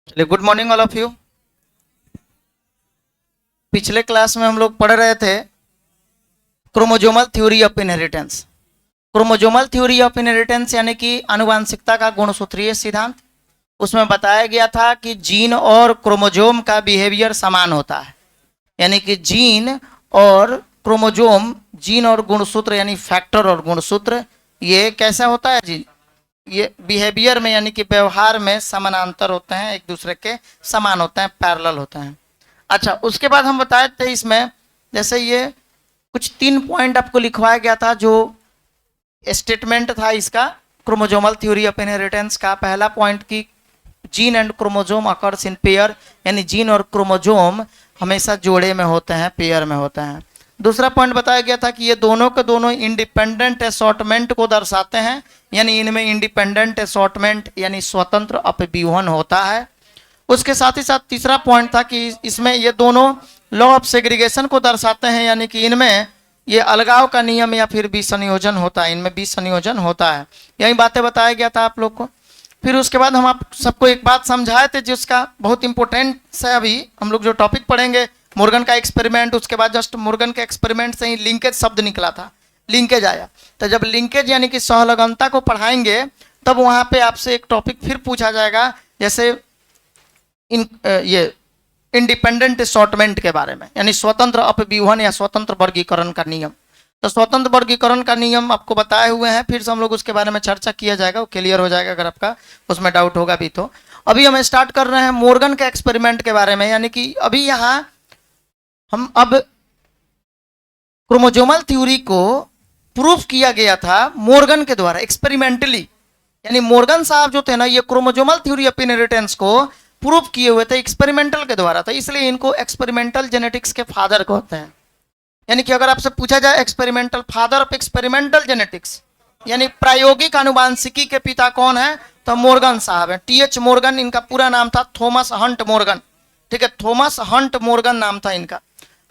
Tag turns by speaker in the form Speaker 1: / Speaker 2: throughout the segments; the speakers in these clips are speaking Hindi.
Speaker 1: चलिए, good morning all of you. पिछले क्लास में हम लोग पढ़ रहे थे chromosomal theory of inheritance. Chromosomal theory of inheritance यानी कि आनुवांशिकता का गुणसूत्रीय सिद्धांत। उसमें बताया गया था कि जीन और क्रोमोजोम का बिहेवियर समान होता है, यानी कि जीन और क्रोमोजोम, जीन और गुणसूत्र यानी फैक्टर और गुणसूत्र, ये कैसा होता है जी, ये बिहेवियर में यानी कि व्यवहार में समानांतर होते हैं, एक दूसरे के समान होते हैं, पैरेलल होते हैं। अच्छा, उसके बाद हम बताए थे इसमें जैसे ये कुछ 3 पॉइंट आपको लिखवाया गया था, जो स्टेटमेंट था इसका क्रोमोजोमल थ्योरी ऑफ इनहेरिटेंस का। पहला पॉइंट की gene and chromosome occurs in pair, यानी जीन और क्रोमोजोम हमेशा जोड़े में होते हैं, पेयर में होते हैं। दूसरा पॉइंट बताया गया था कि ये दोनों के दोनों इंडिपेंडेंट असॉर्टमेंट को दर्शाते हैं, यानी इनमें इंडिपेंडेंट असॉर्टमेंट यानी स्वतंत्र अपव्यूहन होता है। उसके साथ ही साथ तीसरा पॉइंट था कि इसमें ये दोनों लॉ ऑफ सेग्रीगेशन को दर्शाते हैं, यानी कि इनमें ये अलगाव का नियम या फिर विसंयोजन होता है, इनमें विसंयोजन होता है। यही बातें बताया गया था आप लोग को। फिर उसके बाद हम आप सबको एक बात समझाए थे जिसका बहुत इंपॉर्टेंट है, अभी हम लोग जो टॉपिक पढ़ेंगे मोर्गन का एक्सपेरिमेंट। उसके बाद जस्ट मोर्गन के एक्सपेरिमेंट से ही लिंकेज शब्द निकला था, लिंकेज आया। तो जब लिंकेज यानी कि सहलगनता को पढ़ाएंगे तब वहाँ पे आपसे एक टॉपिक फिर पूछा जाएगा, जैसे ये इंडिपेंडेंट असॉर्टमेंट के बारे में, यानी स्वतंत्र अपव्यूहन या स्वतंत्र वर्गीकरण का नियम। तो स्वतंत्र वर्गीकरण का नियम आपको बताए हुए हैं, फिर से हम लोग उसके बारे में चर्चा किया जाएगा, वो क्लियर हो जाएगा अगर आपका उसमें डाउट होगा भी तो। अभी हम स्टार्ट कर रहे हैं मोर्गन के एक्सपेरिमेंट के बारे में, यानी कि अभी यहाँ हम अब क्रोमोजोमल थ्योरी को प्रूफ किया गया था मोर्गन के द्वारा एक्सपेरिमेंटली, यानी मोर्गन साहब जो थे ना, ये क्रोमोजोमल थ्योरी ऑफ इनहेरिटेंस को प्रूफ किए हुए थे एक्सपेरिमेंटल के द्वारा, था इसलिए इनको एक्सपेरिमेंटल जेनेटिक्स के फादर कहते हैं। यानी कि अगर आपसे पूछा जाए experimental father of experimental genetics, यानी प्रायोगिक आनुवांशिकी के पिता कौन है, तो मोर्गन साहब है। टी.एच. मोर्गन इनका पूरा नाम था, थॉमस हंट मोर्गन। ठीक है, थॉमस हंट मोर्गन नाम था इनका।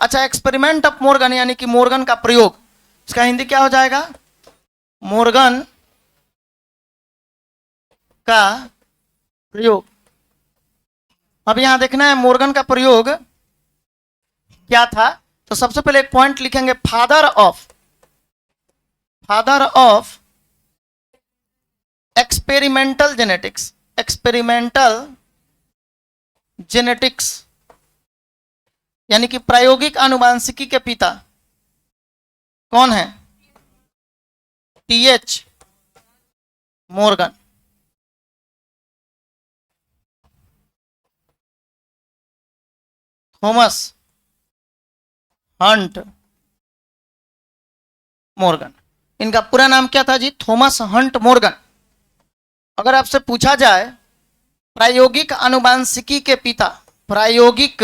Speaker 1: अच्छा, एक्सपेरिमेंट ऑफ मोर्गन यानी कि मोर्गन का प्रयोग, इसका हिंदी क्या हो जाएगा, मोर्गन का प्रयोग। अब यहां देखना है मोर्गन का प्रयोग क्या था। तो सबसे पहले एक पॉइंट लिखेंगे, father of experimental genetics. Experimental genetics यानी कि प्रायोगिक आनुवांशिकी के पिता कौन है, TH. Morgan. Thomas Hunt Morgan, इनका पूरा नाम क्या था जी, थॉमस हंट मोर्गन। अगर आपसे पूछा जाए प्रायोगिक आनुवांशिकी के पिता, प्रायोगिक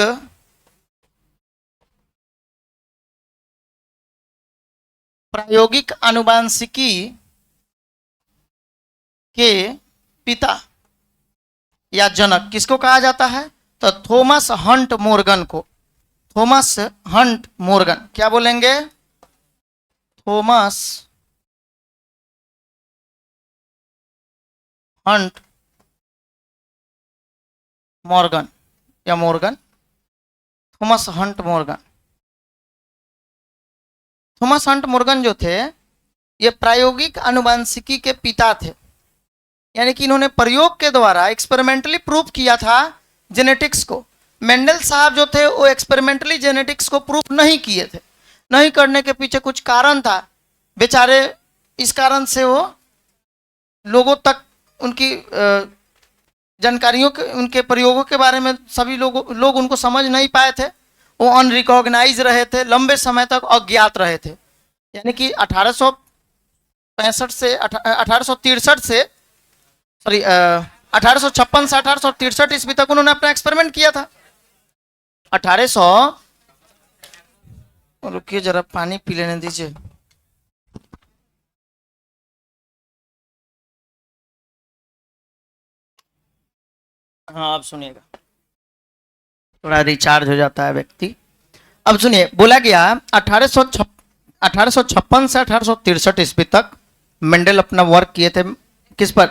Speaker 1: आनुवांशिकी के पिता या जनक किसको कहा जाता है, तो थॉमस हंट मोर्गन को। थॉमस हंट मोर्गन, क्या बोलेंगे, थॉमस हंट मॉर्गन या Morgan, Thomas Hunt Morgan. Thomas Hunt Morgan जो थे ये प्रायोगिक आनुवांशिकी के पिता थे, यानी कि इन्होंने प्रयोग के द्वारा एक्सपेरिमेंटली प्रूव किया था जेनेटिक्स को। मेंडल साहब जो थे वो एक्सपेरिमेंटली जेनेटिक्स को प्रूफ नहीं किए थे, नहीं करने के पीछे कुछ कारण था बेचारे, इस कारण से वो लोगों तक उनकी जानकारियों के, उनके प्रयोगों के बारे में सभी लोग उनको समझ नहीं पाए थे, वो अनरिकॉग्नाइज रहे थे, लंबे समय तक अज्ञात रहे थे। यानी कि 1865 से 1863 से सॉरी 1856 से 1863 ईस्वी तक उन्होंने अपना एक्सपेरिमेंट किया था। 1800 रुकिए जरा पानी पी लेने दीजिए। हाँ, अब सुनिएगा, थोड़ा रिचार्ज हो जाता है व्यक्ति। अब सुनिए, बोला गया 1856 से 1863 ईस्वी तक मेंडल अपना वर्क किए थे, किस पर,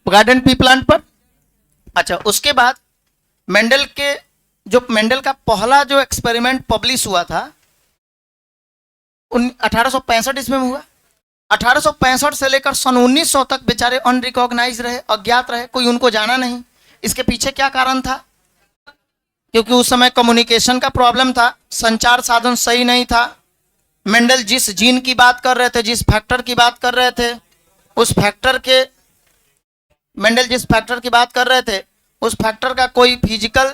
Speaker 1: गार्डन पी प्लांट पर। अच्छा, उसके बाद मेंडल का पहला जो एक्सपेरिमेंट पब्लिश हुआ था 1865 ईस्वी में हुआ। 1865 से लेकर सन 1900 तक बेचारे अनरिकॉग्नाइज रहे, अज्ञात रहे, कोई उनको जाना नहीं। इसके पीछे क्या कारण था? क्योंकि उस समय कम्युनिकेशन का प्रॉब्लम था, संचार साधन सही नहीं था। मेंडल जिस जीन की बात कर रहे थे, जिस फैक्टर की बात कर रहे थे, उस फैक्टर के मेंडल जिस फैक्टर की बात कर रहे थे उस फैक्टर का कोई फिजिकल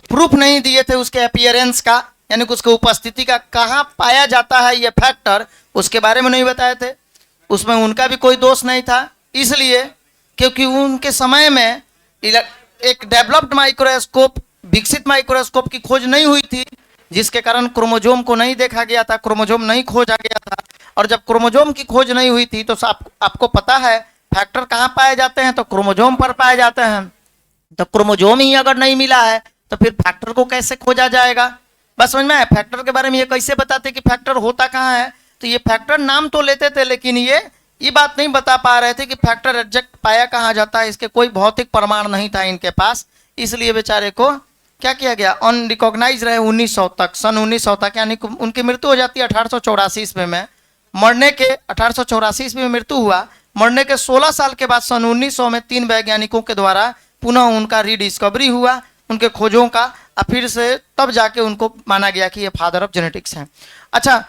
Speaker 1: प्रूफ नहीं दिए थे, उसके अपीयरेंस का, यानी कि उसके उपस्थिति का, कहाँ पाया जाता है ये फैक्टर, उसके बारे में नहीं बताए थे। उसमें उनका भी कोई दोष नहीं था, इसलिए क्योंकि उनके समय में एक डेवलप्ड माइक्रोस्कोप, विकसित माइक्रोस्कोप की खोज नहीं हुई थी, जिसके कारण क्रोमोजोम को नहीं देखा गया था, क्रोमोजोम नहीं खोजा गया था। और जब क्रोमोजोम की खोज नहीं हुई थी तो आपको पता है फैक्टर कहाँ पाए जाते हैं, तो क्रोमोजोम पर पाए जाते हैं। तो क्रोमोजोम ही अगर नहीं मिला है तो फिर फैक्टर को कैसे खोजा जाएगा? बस समझ में आया? फैक्टर के बारे में ये कैसे बताते कि फैक्टर होता कहाँ है? तो ये फैक्टर नाम तो लेते थे, लेकिन ये बात नहीं बता पा रहे थे कि फैक्टर एग्जैक्ट पाया कहाँ जाता है। इसके कोई भौतिक प्रमाण नहीं था इनके पास, इसलिए बेचारे को क्या किया गया, अनरिकॉग्नाइज रहे 1900 तक, सन 1900 तक, यानी उनकी मृत्यु हो जाती है 1884 ईस्वी में। मरने के 1884 ईस्वी में मृत्यु हुआ। मरने के 16 साल के बाद सन 1900 में 3 वैज्ञानिकों के द्वारा पुनः उनका रीडिस्कवरी हुआ, उनके खोजों का, और फिर से तब जाके उनको माना गया कि ये फादर ऑफ जेनेटिक्स हैं। अच्छा,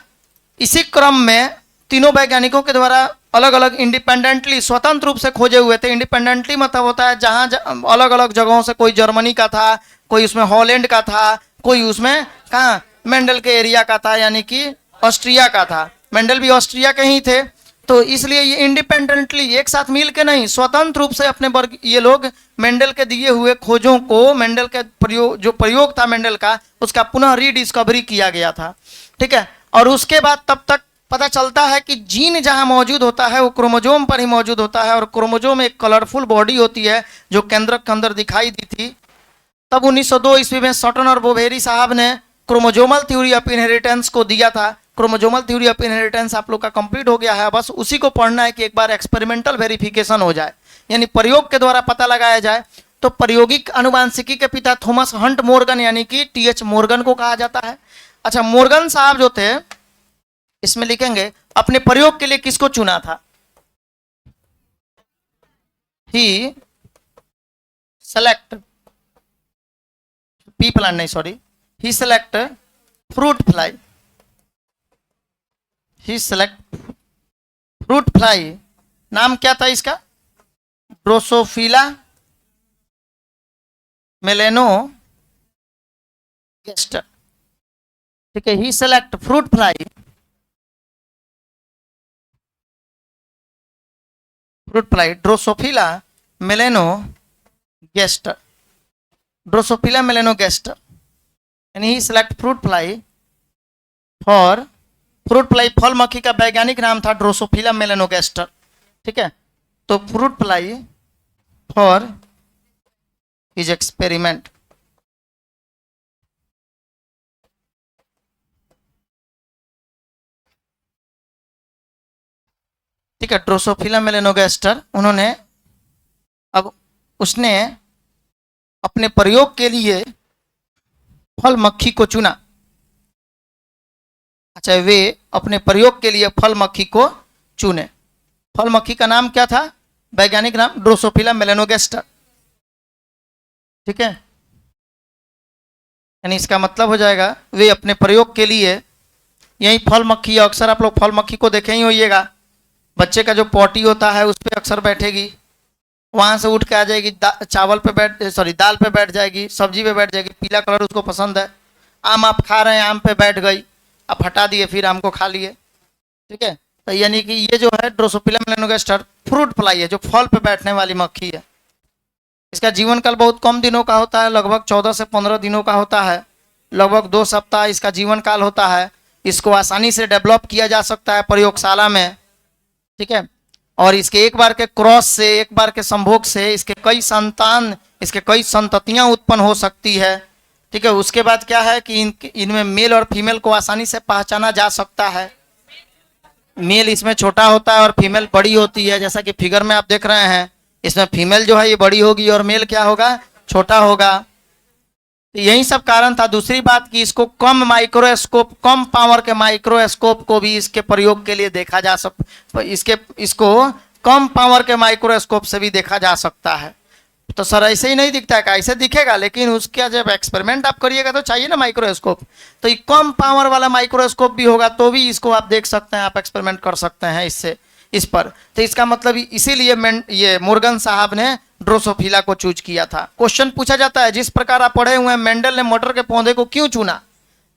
Speaker 1: इसी क्रम में तीनों वैज्ञानिकों के द्वारा अलग अलग इंडिपेंडेंटली, स्वतंत्र रूप से खोजे हुए थे। इंडिपेंडेंटली मतलब होता है जहाँ अलग अलग जगहों से, कोई जर्मनी का था, कोई उसमें हॉलैंड का था, कोई उसमें कहाँ मेंडल के एरिया का था, यानी कि ऑस्ट्रिया का था। मेंडल भी ऑस्ट्रिया के ही थे, तो इसलिए ये इंडिपेंडेंटली एक साथ मिल के नहीं, स्वतंत्र रूप से अपने वर्ग ये लोग मेंडल के दिए हुए खोजों को, मेंडल के प्रयोग था मेंडल का, उसका पुनः रीडिस्कवरी किया गया था। ठीक है, और उसके बाद तब तक पता चलता है कि जीन जहां मौजूद होता है वो क्रोमोजोम पर ही मौजूद होता है, और क्रोमोजोम एक कलरफुल बॉडी होती है जो केंद्रक के अंदर दिखाई दी थी। तब 1902 ईस्वी में सटन और बोवेरी साहब ने क्रोमोजोमल थ्योरी ऑफ इनहेरिटेंस को दिया था। क्रोमोजोमल थ्योरी ऑफ इनहेरिटेंस आप लोग का कंप्लीट हो गया है, बस उसी को पढ़ना है कि एक बार एक्सपेरिमेंटल वेरिफिकेशन हो जाए, यानी प्रयोग के द्वारा पता लगाया जाए। तो प्रायोगिक अनुवांशिकी के पिता थॉमस हंट मोर्गन, यानी कि टीएच मोर्गन को कहा जाता है। अच्छा, मोर्गन साहब जो थे, इसमें लिखेंगे अपने प्रयोग के लिए किसको चुना था? ही सेलेक्ट पी प्लांट नहीं, sorry, he select fruit fly. He select fruit fly, नाम क्या था इसका? Drosophila melanogaster. ठीक है, he select fruit fly, Drosophila melanogaster, Drosophila melanogaster, यानी he select fruit fly for, fruit fly फल मक्खी का वैज्ञानिक नाम था ड्रोसोफिला मेलेनोगास्टर। ठीक है, तो fruit fly for his experiment. ठीक है, ड्रोसोफिला मेलेनोगास्टर, उसने अपने प्रयोग के लिए फल मक्खी को चुना। अच्छा, वे अपने प्रयोग के लिए फल मक्खी को चुने। फल मक्खी का नाम क्या था? वैज्ञानिक नाम ड्रोसोफिला मेलेनोगास्टर। ठीक है, यानी इसका मतलब हो जाएगा वे अपने प्रयोग के लिए, यही फल मक्खी, अक्सर आप लोग फल मक्खी को देखे ही होइएगा, बच्चे का जो पॉटी होता है उस पर अक्सर बैठेगी, वहां से उठ के आ जाएगी, चावल पे दाल पे बैठ जाएगी, सब्जी पे बैठ जाएगी, पीला कलर उसको पसंद है। आम आप खा रहे हैं, आम पे बैठ गई, आप हटा दिए, फिर आम को खा लिए। ठीक है, तो यानी कि ये जो है ड्रोसोफिला मेलेनोगास्टर फ्रूट फ्लाई है, जो फल पे बैठने वाली मक्खी है। इसका जीवन काल बहुत कम दिनों का होता है, लगभग 14 से 15 दिनों का होता है, लगभग 2 सप्ताह इसका जीवन काल होता है। इसको आसानी से डेवलप किया जा सकता है प्रयोगशाला में। ठीक है, और इसके एक बार के क्रॉस से, एक बार के संभोग से इसके कई संतान, इसके कई संततियां उत्पन्न हो सकती है। ठीक है, उसके बाद क्या है कि इनमें मेल और फीमेल को आसानी से पहचाना जा सकता है। मेल इसमें छोटा होता है और फीमेल बड़ी होती है, जैसा कि फिगर में आप देख रहे हैं, इसमें फीमेल जो है ये बड़ी होगी और मेल क्या होगा, छोटा होगा। तो यही सब कारण था। दूसरी बात कि इसको कम माइक्रोस्कोप, कम पावर के माइक्रोस्कोप को भी इसके प्रयोग के लिए देखा जा इसको कम पावर के माइक्रोस्कोप से भी देखा जा सकता है। तो सर ऐसे ही नहीं दिखता है क्या? ऐसे दिखेगा, लेकिन उसका जब एक्सपेरिमेंट आप करिएगा तो चाहिए ना माइक्रोस्कोप। तो ये कम पावर वाला माइक्रोस्कोप भी होगा तो भी इसको आप देख सकते हैं, आप एक्सपेरिमेंट कर सकते हैं इससे, इस पर। तो इसका मतलब इसीलिए ये मोर्गन साहब ने ड्रोसोफिला को चूज किया था। क्वेश्चन पूछा जाता है, जिस प्रकार आप पढ़े हुए हैं मेंडल ने मटर के पौधे को क्यों चुना,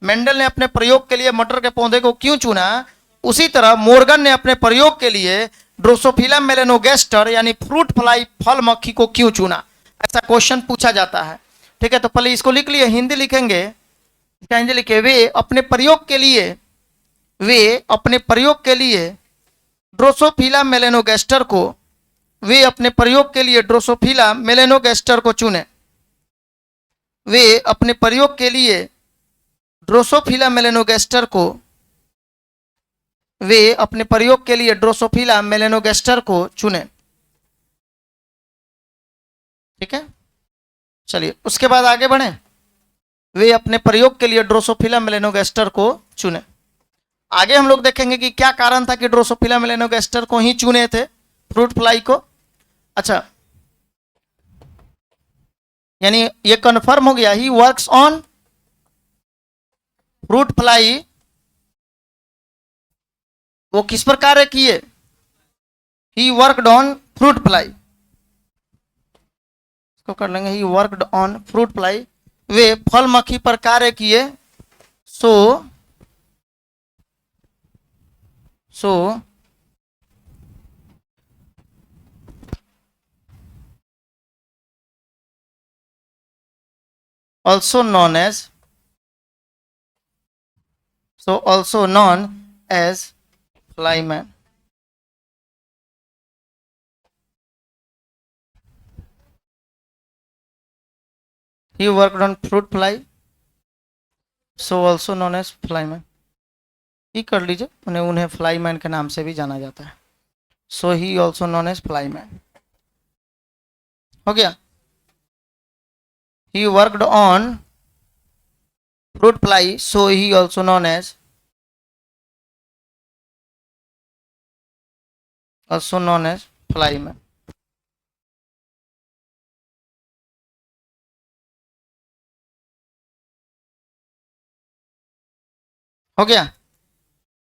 Speaker 1: मेंडल ने अपने प्रयोग के लिए मटर के पौधे को क्यों चुना, उसी तरह मोर्गन ने अपने प्रयोग के लिए ड्रोसोफिला मेलेनोगेस्टर यानी फ्रूट फ्लाई फल मक्खी को क्यों चुना, ऐसा क्वेश्चन पूछा जाता है। ठीक है, तो पहले इसको लिख लिए, हिंदी लिखेंगे, हिंदी लिखे, वे अपने प्रयोग के लिए ड्रोसोफिला मेलेनोगेस्टर को, वे अपने प्रयोग के लिए ड्रोसोफिला मेलेनोगेस्टर को चुने, वे अपने प्रयोग के लिए ड्रोसोफिला मेलेनोगेस्टर को, वे अपने प्रयोग के लिए ड्रोसोफिला मेलेनोगेस्टर को चुने। ठीक है, चलिए उसके बाद आगे बढ़े। वे अपने प्रयोग के लिए ड्रोसोफिला मेलेनोगेस्टर को चुने। आगे हम लोग देखेंगे कि क्या कारण था कि ड्रोसोफिला मेलेनोगेस्टर को ही चुने थे, फ्रूट फ्लाई को। अच्छा, यानी ये कंफर्म हो गया, he works on fruit fly, वो किस पर कार्य किए, he worked on fruit fly, इसको कर लेंगे, he worked on fruit fly, वे फल मक्खी पर कार्य किए, सो also known as flyman. He worked on fruit fly, so also known as flyman. ही कर लीजिए, उन्हें फ्लाईमैन के नाम से भी जाना जाता है। So he also known as flyman, हो गया। He worked on fruit fly, so he also known as flyman. हो गया।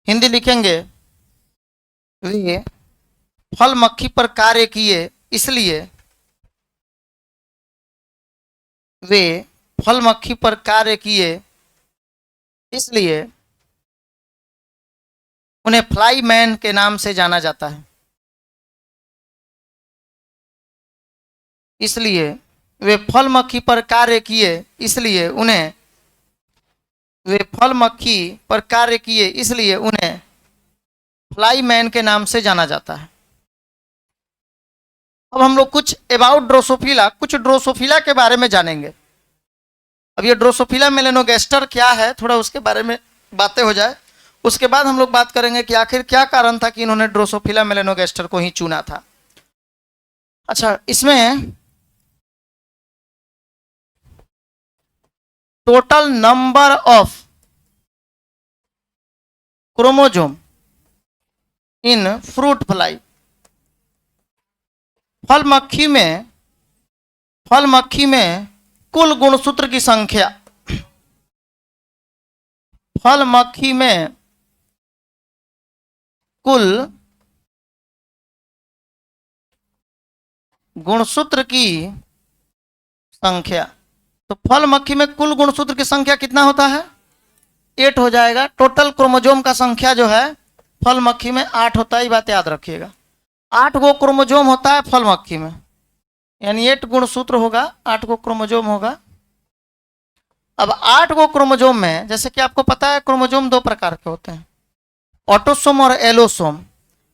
Speaker 1: हिंदी लिखेंगे, वे फल मक्खी पर कार्य किए, इसलिए वे फल मक्खी पर कार्य किए, इसलिए उन्हें फ्लाईमैन के नाम से जाना जाता है। इसलिए वे फल मक्खी पर कार्य किए, इसलिए उन्हें, वे फल मक्खी पर कार्य किए, इसलिए उन्हें फ्लाईमैन के नाम से जाना जाता है। अब हम लोग कुछ अबाउट ड्रोसोफिला, कुछ ड्रोसोफिला के बारे में जानेंगे। अब ये ड्रोसोफिला मेलेनोगेस्टर क्या है, थोड़ा उसके बारे में बातें हो जाए, उसके बाद हम लोग बात करेंगे कि आखिर क्या कारण था कि इन्होंने ड्रोसोफिला मेलेनोगेस्टर को ही चुना था। अच्छा, इसमें total number of chromosome in fruit fly, फल मक्खी में कुल गुणसूत्र की संख्या, फल मक्खी में कुल गुणसूत्र की संख्या, तो फल मक्खी में कुल गुणसूत्र की संख्या कितना होता है, 8 हो जाएगा। टोटल क्रोमोजोम का संख्या जो है फल मक्खी में 8 होता है, बात याद रखिएगा। 8 गो क्रोमोजोम होता है फल मक्खी में, यानी 8 गुणसूत्र होगा, 8 गो क्रोमोजोम होगा। अब 8 गो क्रोमोजोम में, जैसे कि आपको पता है क्रोमोजोम 2 प्रकार के होते हैं, ऑटोसोम और एलोसोम।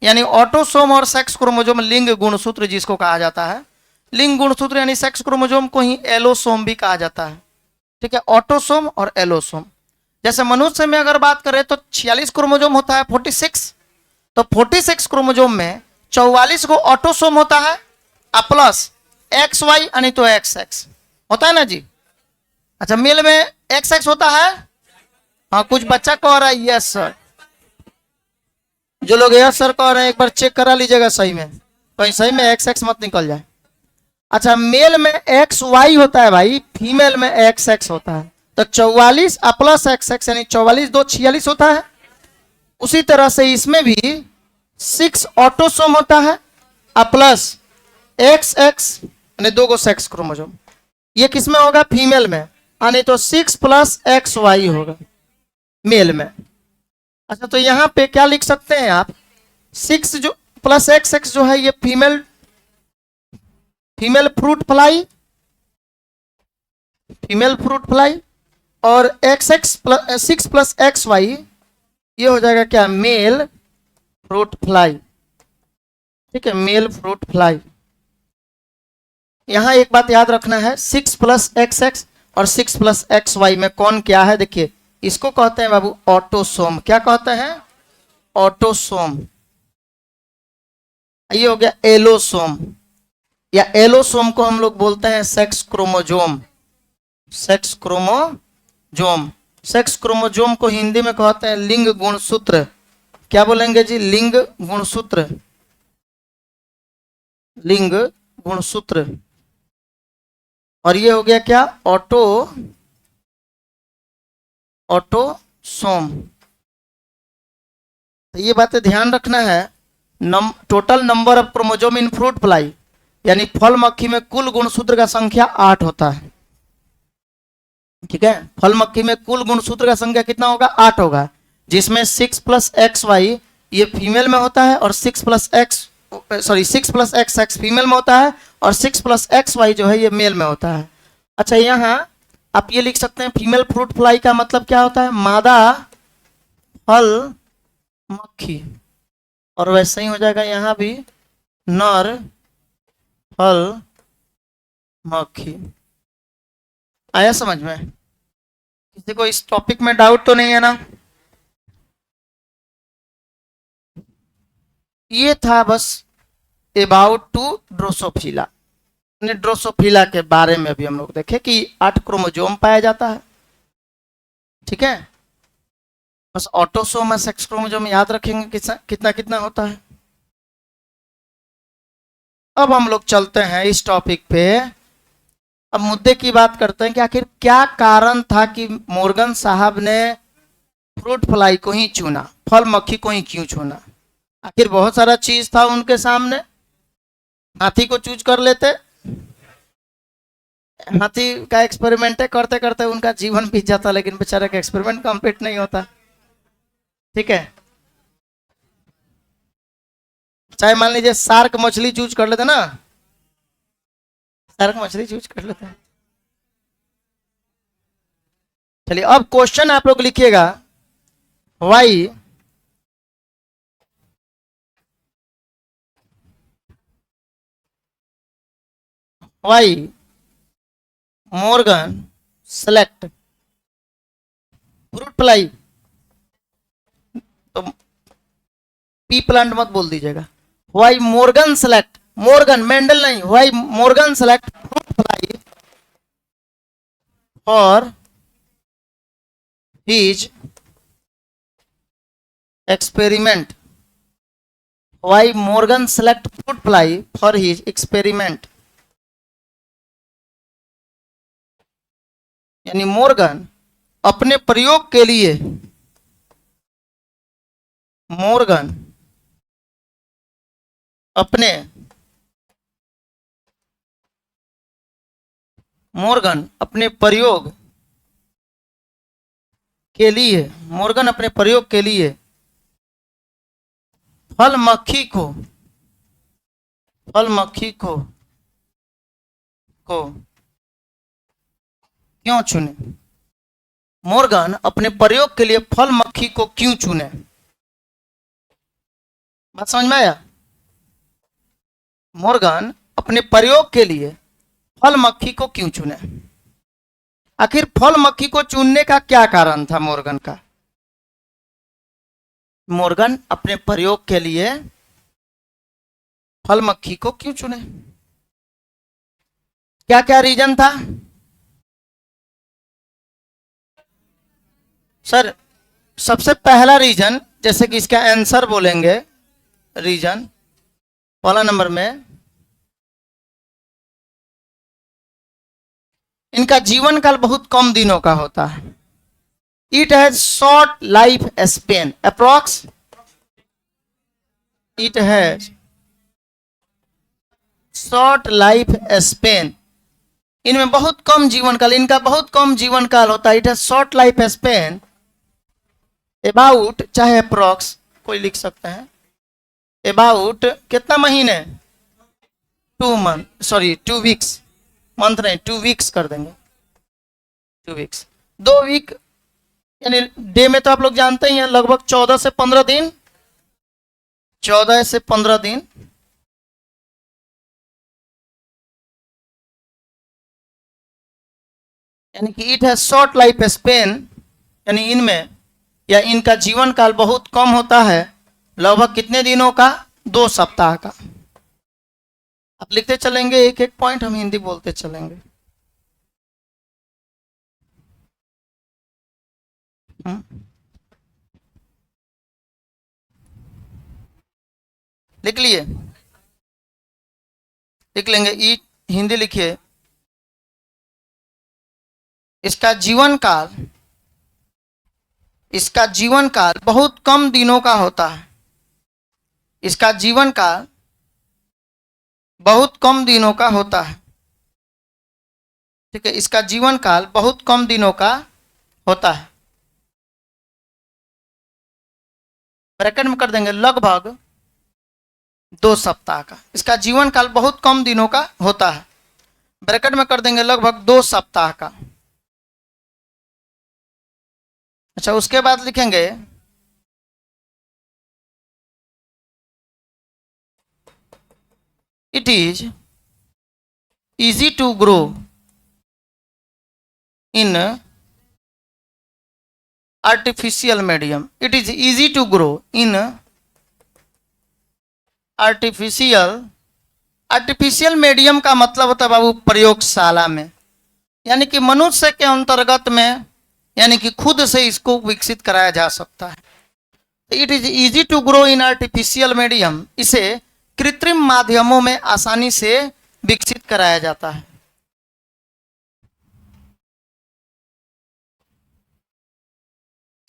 Speaker 1: यानी ऑटोसोम और सेक्स क्रोमोजोम लिंग गुणसूत्र जिसको कहा जाता है, लिंग गुणसूत्र यानी सेक्स क्रोमोजोम को ही एलोसोम भी कहा जाता है। ठीक है, ऑटोसोम और एलोसोम। जैसे मनुष्य में अगर बात करें तो 46 क्रोमोजोम होता है, 46। तो 46 क्रोमोजोम में 44 को ऑटोसोम होता है प्लस एक्स वाई यानी तो एक्स एक्स होता है ना जी। अच्छा मेल में एक्स एक्स होता है। हाँ कुछ बच्चा कह रहा है यस सर, जो लोग यस सर कह रहे हैं एक बार चेक करा लीजिएगा सही में, कहीं सही में एक्स एक्स मत निकल जाए। अच्छा मेल में एक्स वाई होता है भाई, फीमेल में एक्स एक्स होता है, तो 44 प्लस एक्स एक्स यानी 44 2 46 होता है। उसी तरह से इसमें भी 6 ऑटोसोम होता है प्लस एक्स एक्स यानी 2 सेक्स क्रोमोसोम। ये किसमें होगा? फीमेल में, यानी तो 6 प्लस एक्स वाई होगा मेल में। अच्छा तो यहां पे क्या लिख सकते हैं आप, 6 जो प्लस एक्स एक्स जो है ये female fruit fly, female fruit fly, और x x plus 6 plus x y ये हो जाएगा क्या? Male fruit fly. ठीक है, मेल फ्रूट फ्लाई। यहां एक बात याद रखना है, 6 प्लस एक्स एक्स और 6 प्लस एक्स वाई में कौन क्या है? देखिए इसको कहते हैं बाबू ऑटोसोम। क्या कहते हैं? ऑटोसोम। ये हो गया एलोसोम, या एलोसोम को हम लोग बोलते हैं sex chromosome. Sex chromosome, sex chromosome को हिंदी में कहते हैं लिंग गुणसूत्र। क्या बोलेंगे जी? लिंग गुणसूत्र, लिंग गुणसूत्र। और ये हो गया क्या? ऑटोसोम। तो ये बातें ध्यान रखना है। Total number of chromosome in fruit fly, यानी फल मक्खी में कुल गुणसूत्र का संख्या 8 होता है। ठीक है, फल मक्खी में कुल गुणसूत्र का संख्या कितना होगा? 8 होगा, जिसमें 6 प्लस एक्स वाई ये फीमेल में होता है, और 6 प्लस एक्स एक्स फीमेल में होता है, और 6 प्लस एक्स वाई जो है ये मेल में होता है। अच्छा यहाँ आप ये लिख सकते हैं फीमेल फ्रूट फ्लाई का मतलब क्या होता है? मादा फल मक्खी। और वैसे ही हो जाएगा यहाँ भी नर फल मक्खी। आया समझ में? किसी को इस टॉपिक में डाउट तो नहीं है ना? ये था बस अबाउट टू ड्रोसोफिला। ड्रोसोफिला के बारे में भी हम लोग देखे कि 8 क्रोमोजोम पाया जाता है। ठीक है, बस ऑटोसोम और सेक्स क्रोमोजोम याद रखेंगे कितना कितना होता है। अब हम लोग चलते हैं इस टॉपिक पे, अब मुद्दे की बात करते हैं कि आखिर क्या कारण था कि मोर्गन साहब ने फ्रूट फ्लाई को ही चुना, फल मक्खी को ही क्यों चुना? आखिर बहुत सारा चीज था उनके सामने। हाथी को चूज कर लेते, हाथी का एक्सपेरिमेंट करते करते उनका जीवन बीत जाता, लेकिन बेचारे का एक्सपेरिमेंट कंप्लीट नहीं होता। ठीक है, चाहे मान लीजिए शार्क मछली चूज कर लेते ना, शार्क मछली चूज कर लेते हैं। चलिए अब क्वेश्चन आप लोग लिखिएगा, why Morgan select fruit fly, तो पी प्लांट मत बोल दीजिएगा। Why Morgan select, Morgan Mendel नहीं, why Morgan select fruit fly for his experiment. Why Morgan select fruit fly for his experiment, यानी मोर्गन अपने प्रयोग के लिए, मोर्गन अपने प्रयोग के लिए, मोर्गन अपने प्रयोग के लिए फल मक्खी को क्यों चुने? मोर्गन अपने प्रयोग के लिए फल मक्खी को क्यों चुने? बात समझ में आया? मोर्गन अपने प्रयोग के लिए फल मक्खी को क्यों चुने? आखिर फल मक्खी को चुनने का क्या कारण था मोर्गन का? मोर्गन अपने प्रयोग के लिए फल मक्खी को क्यों चुने? क्या क्या रीजन था सर? सबसे पहला रीजन, जैसे कि इसका आंसर बोलेंगे, रीजन पहला नंबर में, इनका जीवन काल बहुत कम दिनों का होता है। It has short life span, approx it has short life span, इनमें बहुत कम जीवन काल, इनका बहुत कम जीवन काल होता है। It has short life span about, चाहे अप्रॉक्स कोई लिख सकते हैं, अबाउट कितना महीने, 2 मंथ, सॉरी 2 वीक्स, मंथ नहीं 2 वीक्स कर देंगे, 2 वीक्स, 2 वीक, यानी डे में तो आप लोग जानते ही हैं लगभग 14 से 15 दिन, 14 से 15 दिन, यानी कि it has short life span, यानी इनमें या इनका जीवन काल बहुत कम होता है, लगभग कितने दिनों का, 2 सप्ताह का। आप लिखते चलेंगे एक एक पॉइंट, हम हिंदी बोलते चलेंगे। लिख लिए, लिख लेंगे। ई हिंदी लिखिए, इसका जीवन काल, इसका जीवन काल बहुत कम दिनों का होता है, इसका जीवन काल बहुत कम दिनों का होता है, ठीक है, इसका जीवन काल बहुत कम दिनों का होता है। ब्रैकेट में कर देंगे लगभग 2 सप्ताह का, इसका जीवन काल बहुत कम दिनों का होता है, ब्रैकेट में कर देंगे लगभग 2 सप्ताह का। अच्छा, उसके बाद लिखेंगे it is easy to grow in artificial medium, it is easy to grow in artificial medium का मतलब होता है बाबू प्रयोगशाला में, यानी कि मनुष्य के अंतर्गत में, यानी कि खुद से इसको विकसित कराया जा सकता है। It is easy to grow in artificial medium, इसे कृत्रिम माध्यमों में आसानी से विकसित कराया जाता है।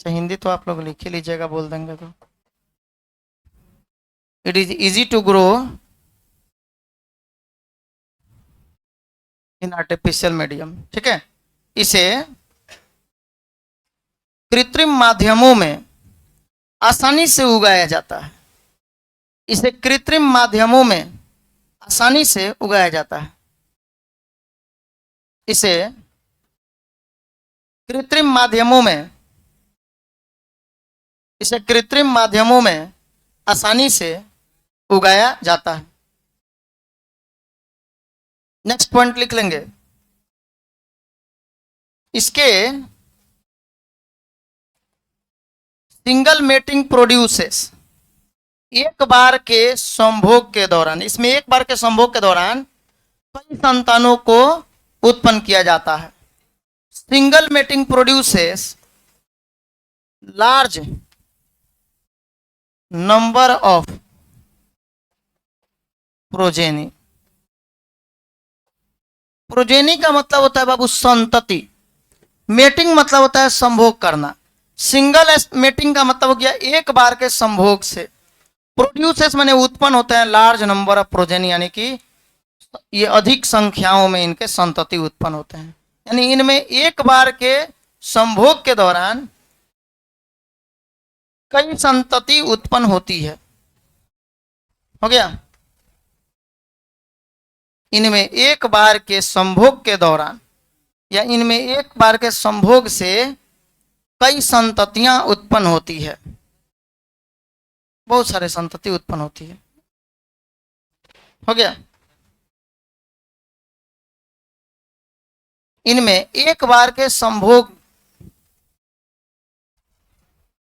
Speaker 1: हिंदी तो आप लोग लिख ही लीजिएगा, बोल देंगे तो। It is easy to grow in artificial medium, ठीक है, इसे कृत्रिम माध्यमों में आसानी से उगाया जाता है, इसे कृत्रिम माध्यमों में आसानी से उगाया जाता है, इसे कृत्रिम माध्यमों में, इसे कृत्रिम माध्यमों में आसानी से उगाया जाता है। नेक्स्ट पॉइंट लिख लेंगे, इसके सिंगल मेटिंग प्रोड्यूसेस, एक बार के संभोग के दौरान, इसमें एक बार के संभोग के दौरान कई संतानों को उत्पन्न किया जाता है। Single mating produces large number of progeny, progeny का मतलब होता है बाबू संतति, मेटिंग मतलब होता है संभोग करना, सिंगल मेटिंग का मतलब हो गया एक बार के संभोग से, प्रोड्यूसेस माने उत्पन्न होते हैं लार्ज नंबर ऑफ प्रोजेनी, यानी कि ये अधिक संख्याओं में इनके संतति उत्पन्न होते हैं, यानी इनमें एक बार के संभोग के दौरान कई संतति उत्पन्न होती है। हो गया, इनमें एक बार के संभोग के दौरान या इनमें एक बार के संभोग से कई संततियां उत्पन्न होती है, बहुत सारे संतति उत्पन्न होती है। हो गया, इनमें एक बार के संभोग,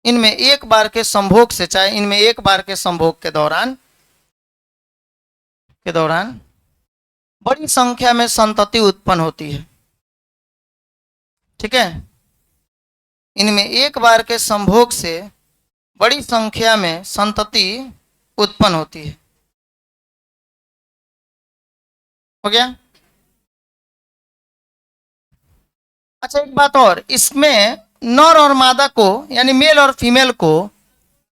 Speaker 1: इनमें एक बार के संभोग से, चाहे इनमें एक बार के संभोग के दौरान बड़ी संख्या में संतति उत्पन्न होती है। ठीक है, इनमें एक बार के संभोग से बड़ी संख्या में संतति उत्पन्न होती है। हो गया। अच्छा, एक बात और, इसमें नर और मादा को यानी मेल और फीमेल को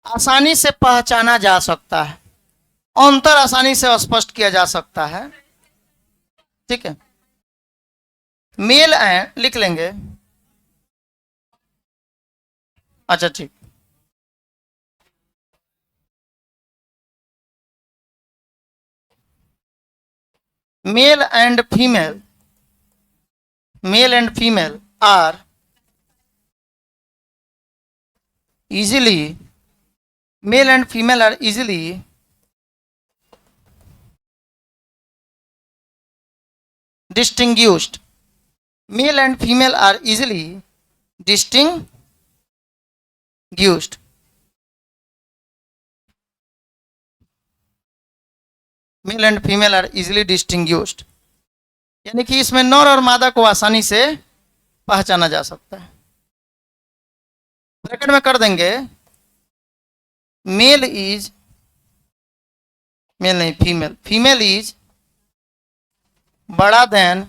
Speaker 1: आसानी से पहचाना जा सकता है, अंतर आसानी से स्पष्ट किया जा सकता है। ठीक है, मेल एंड लिख लेंगे। अच्छा ठीक, male and female are easily male and female are easily distinguished. Male and female are easily distinguished. Male and female are easily distinguished. यानी कि इसमें नर और मादा को आसानी से पहचाना जा सकता है। ब्रैकेट में कर देंगे, मेल नहीं फीमेल इज बड़ा देन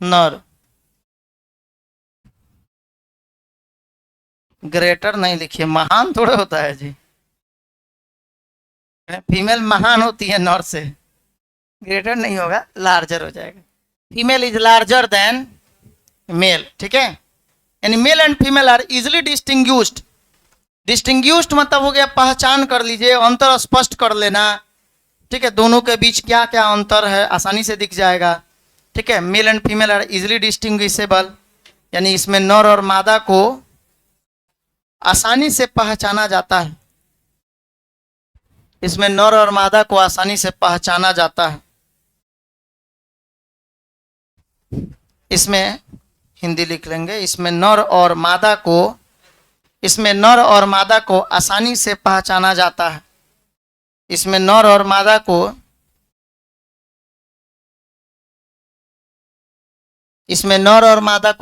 Speaker 1: नर, ग्रेटर नहीं लिखिए, महान थोड़ा होता है जी। फीमेल महान होती है नर से, ग्रेटर नहीं होगा, लार्जर हो जाएगा। Female is larger than male. ठीक है, यानी male and female are easily distinguished. Distinguished मतलब हो गया पहचान कर लीजिए, अंतर स्पष्ट कर लेना। ठीक है, दोनों के बीच क्या क्या अंतर है आसानी से दिख जाएगा। ठीक है, male and female are easily distinguishable, यानी इसमें नर और मादा को आसानी से पहचाना जाता है। इसमें नर और मादा को आसानी से पहचाना जाता है। इसमें हिंदी लिख लेंगे, इसमें नर और मादा को आसानी से पहचाना जाता है। इसमें नर और मादा को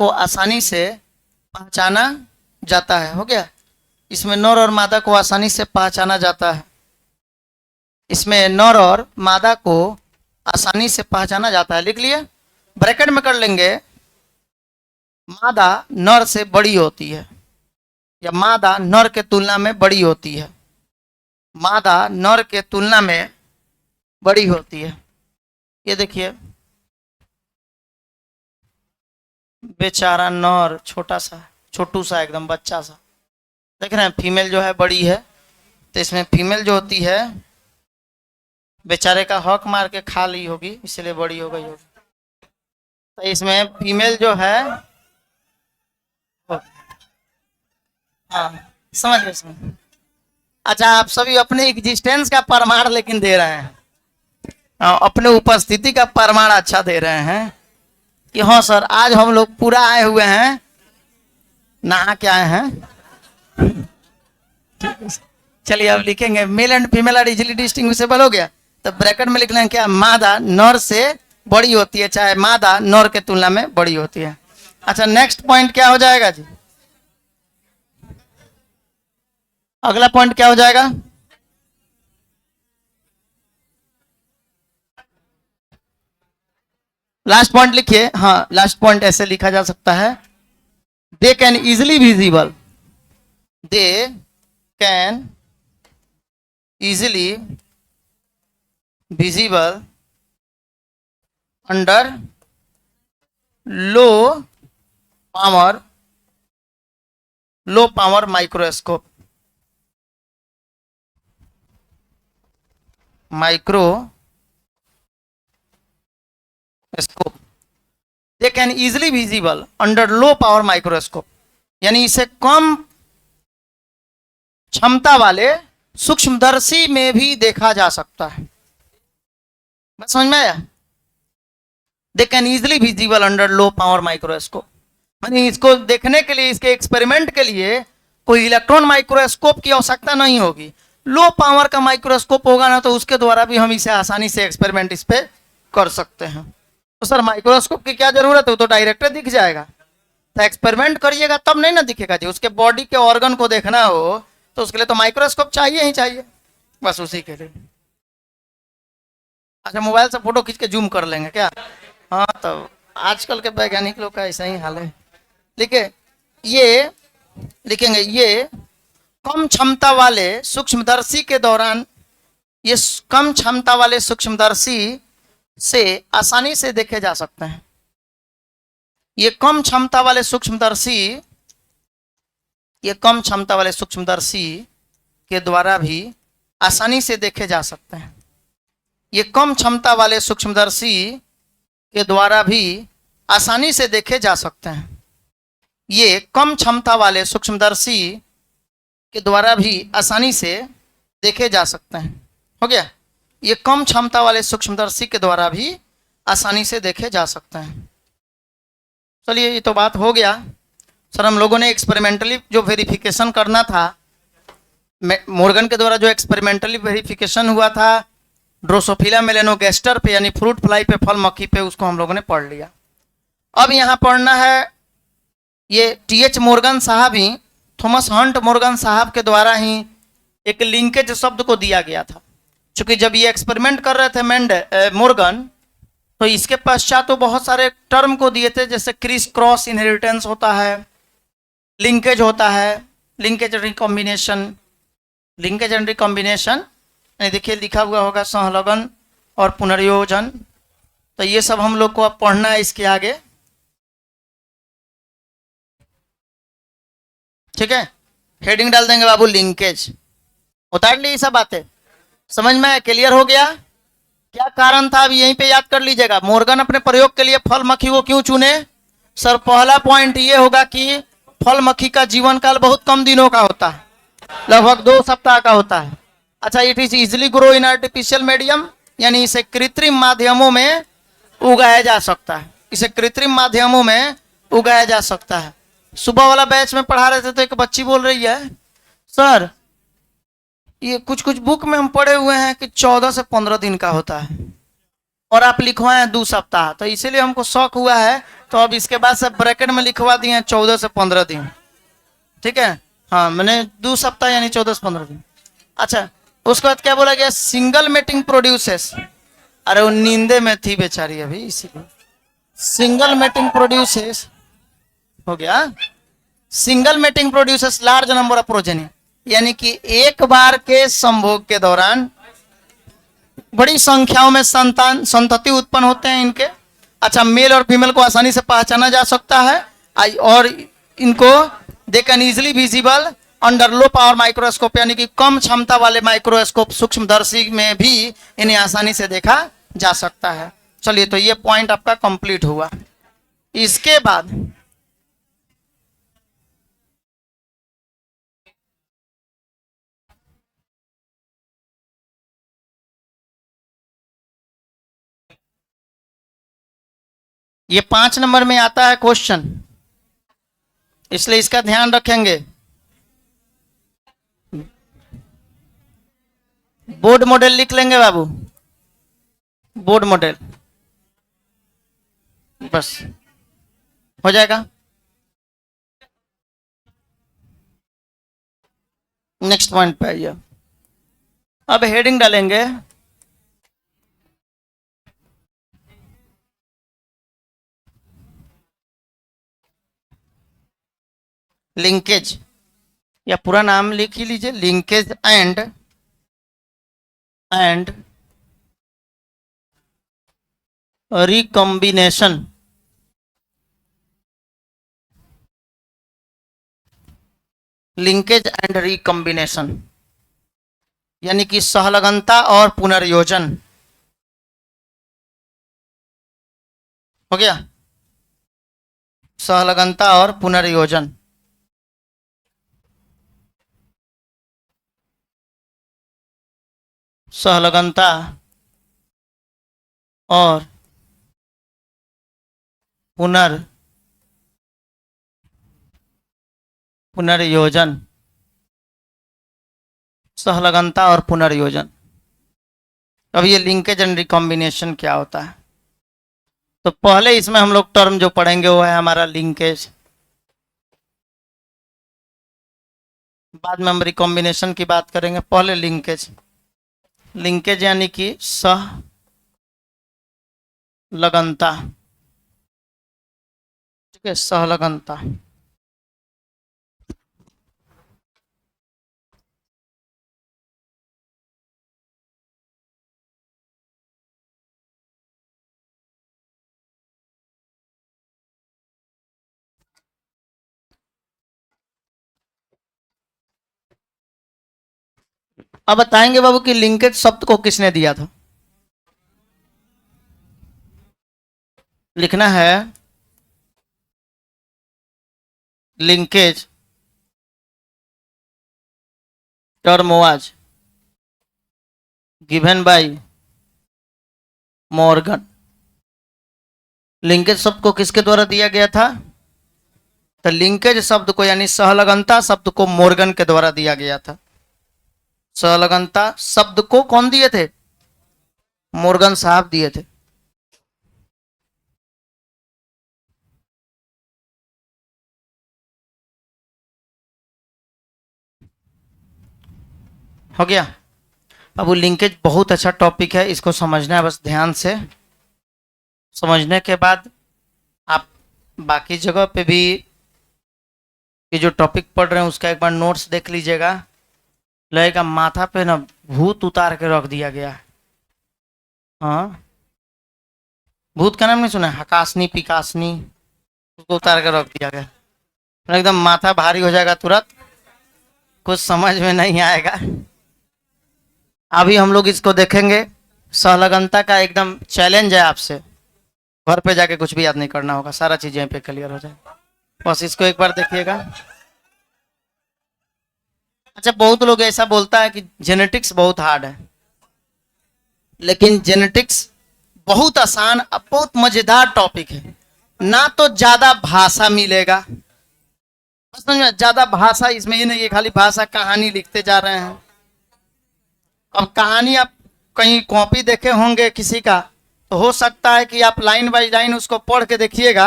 Speaker 1: आसानी से पहचाना जाता है। हो गया, इसमें नर और मादा को आसानी से पहचाना जाता है। इसमें नर और मादा को आसानी से पहचाना जाता है, लिख लिए। ब्रैकेट में कर लेंगे, मादा नर से बड़ी होती है, या मादा नर के तुलना में बड़ी होती है। मादा नर के तुलना में बड़ी होती है। ये देखिए, बेचारा नर छोटू सा एकदम बच्चा सा, देख रहे हैं। फीमेल जो है बड़ी है, तो इसमें फीमेल जो होती है बेचारे का हक मार के खा ली होगी, इसलिए बड़ी हो गई होगी। तो इसमें फीमेल जो है, हाँ समझ गए। अच्छा, आप सभी अपने एग्जिस्टेंस का प्रमाण लेकिन दे रहे हैं, अपने उपस्थिति का प्रमाण अच्छा दे रहे हैं कि हाँ सर आज हम लोग पूरा आए हुए हैं, नहा के आए हैं। चलिए अब लिखेंगे, male and female are easily distinguishable. हो गया, तो ब्रैकेट में लिख लेंगे क्या, मादा नर से बड़ी होती है, चाहे मादा नर के तुलना में बड़ी होती है। अच्छा, नेक्स्ट पॉइंट क्या हो जाएगा जी? अगला पॉइंट क्या हो जाएगा? लास्ट पॉइंट लिखिए। हाँ, लास्ट पॉइंट ऐसे लिखा जा सकता है, they can easily visible, they can easily visible under low power microscope. They can easily visible under low power microscope, यानी इसे कम क्षमता वाले सूक्ष्मदर्शी में भी देखा जा सकता है। बस समझ में आया? They can easily visible under low power microscope, यानी इसको देखने के लिए, इसके एक्सपेरिमेंट के लिए कोई इलेक्ट्रॉन माइक्रोस्कोप की आवश्यकता नहीं होगी। लो पावर का माइक्रोस्कोप होगा ना, तो उसके द्वारा भी हम इसे आसानी से एक्सपेरिमेंट इस पे कर सकते हैं। तो सर माइक्रोस्कोप की क्या जरूरत है, वो तो डायरेक्ट दिख जाएगा। तो एक्सपेरिमेंट करिएगा तब नहीं ना दिखेगा जी, उसके बॉडी के ऑर्गन को देखना हो तो उसके लिए तो माइक्रोस्कोप चाहिए ही चाहिए, बस उसी के लिए। अच्छा, मोबाइल से फोटो खींच के जूम कर लेंगे क्या? हाँ, तो आजकल के वैज्ञानिक लोग का ऐसा ही हाल है। लिखे ये, लिखेंगे ये कम क्षमता वाले सूक्ष्मदर्शी के दौरान, ये कम क्षमता वाले सूक्ष्मदर्शी से आसानी से देखे जा सकते हैं। ये कम क्षमता वाले सूक्ष्मदर्शी, ये कम क्षमता वाले सूक्ष्मदर्शी के द्वारा भी आसानी से देखे जा सकते हैं। ये कम क्षमता वाले सूक्ष्मदर्शी के द्वारा भी आसानी से देखे जा सकते हैं। ये कम क्षमता वाले सूक्ष्मदर्शी के द्वारा भी आसानी से देखे जा सकते हैं। हो गया? ये कम क्षमता वाले सूक्ष्मदर्शी के द्वारा भी आसानी से देखे जा सकते हैं। चलिए, ये तो बात हो गया। सर हम लोगों ने एक्सपेरिमेंटली जो वेरिफिकेशन करना था, मॉर्गन के द्वारा जो एक्सपेरिमेंटली वेरिफिकेशन हुआ था ड्रोसोफिला मेलेनोगेस्टर पे, यानी फ्रूट फ्लाई पे, फल मक्खी पे, उसको हम लोगों ने पढ़ लिया। अब यहाँ पढ़ना है, ये टीएच मॉर्गन साहब ही, थॉमस हंट मॉर्गन साहब के द्वारा ही एक लिंकेज शब्द को दिया गया था। क्योंकि जब ये एक्सपेरिमेंट कर रहे थे मॉर्गन, तो इसके पश्चात तो बहुत सारे टर्म को दिए थे, जैसे क्रिस क्रॉस इनहेरिटेंस होता है, लिंकेज होता है, linkage recombination, linkage and recombination, देखिए लिखा हुआ होगा सहलगन और पुनर्योजन। तो ये सब हम लोग को अब पढ़ना है इसके आगे। ठीक है, हेडिंग डाल देंगे बाबू लिंकेज। उतार ली सब बातें, समझ में क्लियर हो गया? क्या कारण था, अब यहीं पे याद कर लीजिएगा। मॉर्गन अपने प्रयोग के लिए फल मक्खी को क्यों चुने? सर पहला पॉइंट ये होगा कि फल मक्खी का जीवन काल बहुत कम दिनों का होता है, लगभग 2 सप्ताह का होता है। अच्छा, it is easily grow in artificial medium, यानी इसे कृत्रिम माध्यमों में उगाया जा सकता है, इसे कृत्रिम माध्यमों में उगाया जा सकता है। सुबह वाला बैच में पढ़ा रहे थे तो एक बच्ची बोल रही है, सर ये कुछ कुछ बुक में हम पढ़े हुए हैं कि 14 से 15 दिन का होता है और आप लिखवाए 2 सप्ताह, तो इसीलिए हमको शौक हुआ है, तो अब इसके बाद से ब्रैकेट में लिखवा दिए 14 से 15 दिन। ठीक है, हाँ, मैंने 2 सप्ताह यानी 14 से 15 दिन। अच्छा, उसके बाद क्या बोला गया? सिंगल मेटिंग प्रोड्यूसेस, अरे वो नींदे में थी बेचारी अभी, इसीलिए सिंगल मेटिंग प्रोड्यूसेस हो गया। Single mating produces large number of progeny, यानी कि एक बार के संभोग के दौरान बड़ी संख्याओं में संतति उत्पन्न होते हैं इनके। अच्छा, मेल और फीमेल को आसानी से पहचाना जा सकता है और इनको they can easily visible under low power microscope, यानी कि कम क्षमता वाले माइक्रोस्कोप सूक्ष्मदर्शी में भी इन्हें आसानी से देखा जा सकता है। चलिए, तो ये पॉइंट आपका कंप्लीट हुआ। इसके बाद ये 5 नंबर में आता है क्वेश्चन, इसलिए इसका ध्यान रखेंगे। बोर्ड मॉडल लिख लेंगे बाबू, बोर्ड मॉडल बस हो जाएगा। नेक्स्ट पॉइंट पे आइए। अब हेडिंग डालेंगे लिंकेज, या पूरा नाम लिख ही लीजिए, linkage and recombination. Linkage and recombination यानी कि सहलगनता और पुनर्योजन। हो गया? सहलगनता और पुनर्योजन। सहलगनता और पुनर्योजन। सहलगनता और पुनर्योजन। अब ये लिंकेज एंड रिकॉम्बिनेशन क्या होता है? तो पहले इसमें हम लोग टर्म जो पढ़ेंगे वो है हमारा लिंकेज, बाद में हम रिकॉम्बिनेशन की बात करेंगे। पहले लिंकेज, लिंकेज यानी कि सहलगनता, ठीक है, सहलगनता। अब बताएंगे बाबू कि लिंकेज शब्द को किसने दिया था। लिखना है linkage term was given by Morgan. Linkage शब्द को किसके द्वारा दिया गया था? तो लिंकेज शब्द को यानी सहलगनता शब्द को मॉर्गन के द्वारा दिया गया था। सहलगनता शब्द को कौन दिए थे? मॉर्गन साहब दिए थे। हो गया। अब वो लिंकेज बहुत अच्छा टॉपिक है, इसको समझना है बस ध्यान से। समझने के बाद आप बाकी जगह पे भी ये जो टॉपिक पढ़ रहे हैं उसका एक बार नोट्स देख लीजिएगा। लगेगा माथा पे ना भूत उतार के रख दिया गया है। हाँ, भूत का नाम नहीं सुना? हकासनी पिकासनी, उसको उतार के रख दिया गया। एकदम माथा भारी हो जाएगा तुरंत, कुछ समझ में नहीं आएगा। अभी हम लोग इसको देखेंगे। सहलगनता का एकदम चैलेंज है आपसे, घर पे जाके कुछ भी याद नहीं करना होगा, सारा चीजें यहीं पे क्लियर हो जाए। बस इसको एक बार देखिएगा। अच्छा, बहुत लोग ऐसा बोलता है कि जेनेटिक्स बहुत हार्ड है, लेकिन जेनेटिक्स बहुत आसान और बहुत मजेदार टॉपिक है। ना तो ज्यादा भाषा मिलेगा, समझ में, ज्यादा भाषा इसमें ही नहीं है, खाली भाषा कहानी लिखते जा रहे हैं। अब कहानी आप कहीं कॉपी देखे होंगे किसी का, तो हो सकता है कि आप लाइन बाय लाइन उसको पढ़ के देखिएगा,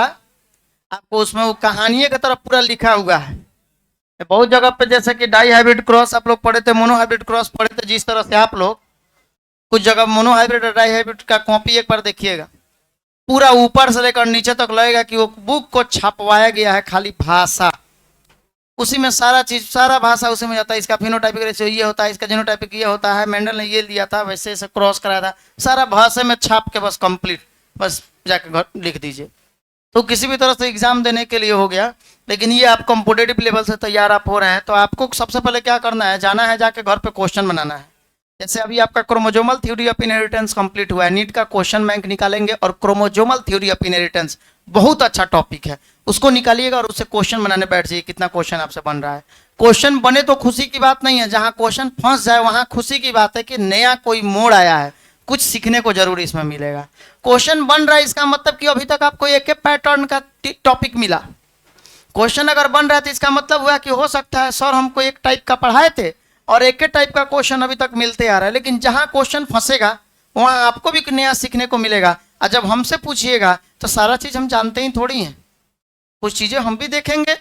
Speaker 1: आपको उसमें वो कहानी की तरह पूरा लिखा हुआ है। बहुत जगह पे जैसे कि डाई हाइब्रिड क्रॉस आप लोग पढ़े थे, मोनो हाइब्रिड क्रॉस पढ़े थे, जिस तरह से आप लोग कुछ जगह मोनो हाइब्रिड और डाई हाइब्रिड का कॉपी एक बार देखिएगा, पूरा ऊपर से लेकर नीचे तक लगेगा कि वो बुक को छपवाया गया है, खाली भाषा उसी में सारा चीज, सारा भाषा उसी में जाता है। इसका फिनोटाइपिक रेशियो ये होता है, इसका जीनोटाइपिक ये होता है, मेंडल ने ये लिया था, वैसे ऐसे क्रॉस कराया था, सारा भाषा में छाप के बस कंप्लीट, बस जाके घर लिख दीजिए। तो किसी भी तरह से एग्जाम देने के लिए हो गया। लेकिन ये आप कॉम्पिटेटिव लेवल से तैयार आप हो रहे हैं, तो आपको सबसे पहले क्या करना है, जाना है जाके घर पे क्वेश्चन बनाना है। जैसे अभी आपका chromosomal theory of inheritance complete हुआ है, नीट का क्वेश्चन बैंक निकालेंगे और क्रोमोजोमल थ्योरी ऑफ इनहेरिटेंस बहुत अच्छा टॉपिक है, उसको निकालिएगा और उससे क्वेश्चन बनाने बैठ जाइए। कितना क्वेश्चन आपसे बन रहा है? क्वेश्चन बने तो खुशी की बात नहीं है, जहां क्वेश्चन फंस जाए वहां खुशी की बात है कि नया कोई मोड़ आया है, कुछ सीखने को जरूर इसमें मिलेगा। क्वेश्चन बन रहा है इसका मतलब कि अभी तक आपको एक पैटर्न का टॉपिक मिला। क्वेश्चन अगर बन रहा है तो इसका मतलब हुआ कि हो सकता है सर हमको एक टाइप का पढ़ाए थे और एक ही टाइप का क्वेश्चन अभी तक मिलते आ रहा है, लेकिन जहां क्वेश्चन फंसेगा वहां आपको भी नया सीखने को मिलेगा। और जब हमसे पूछिएगा तो सारा चीज हम जानते ही थोड़ी हैं, कुछ चीजें हम भी देखेंगे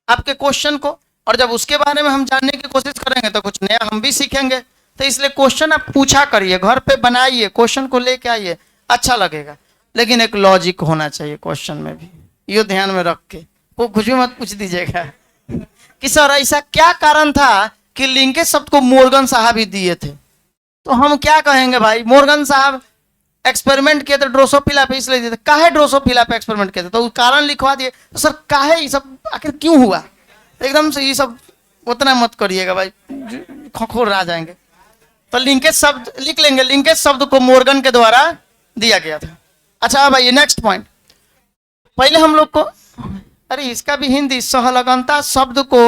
Speaker 1: आपके क्वेश्चन को, और जब उसके बारे में हम जानने की कोशिश करेंगे तो कुछ नया हम भी सीखेंगे। तो इसलिए क्वेश्चन आप पूछा करिए, घर पे बनाइए, क्वेश्चन को लेके आइए, अच्छा लगेगा। लेकिन एक लॉजिक होना चाहिए क्वेश्चन में भी, ये ध्यान में रख के वो कुछ भी मत पूछ दीजिएगा कि सर ऐसा क्या कारण था कि लिंकेज शब्द को मॉर्गन साहब ही दिए थे। तो हम क्या कहेंगे भाई, मॉर्गन साहब एक्सपेरिमेंट किए थे ड्रोसोफिला पे, इसलिए दिए थे। काहे ड्रोसोफिला पे एक्सपेरिमेंट किए थे? तो कारण लिखवा दिए। तो सर काहे ये सब आखिर क्यों हुआ? एकदम से ये सब उतना मत करिएगा भाई, खोखोर आ जाएंगे। तो लिंकेज शब्द लिख लेंगे, लिंकेज शब्द को मॉर्गन के द्वारा दिया गया था। अच्छा भाई नेक्स्ट पॉइंट, पहले हम लोग को, अरे इसका भी हिंदी, सहलगनता शब्द को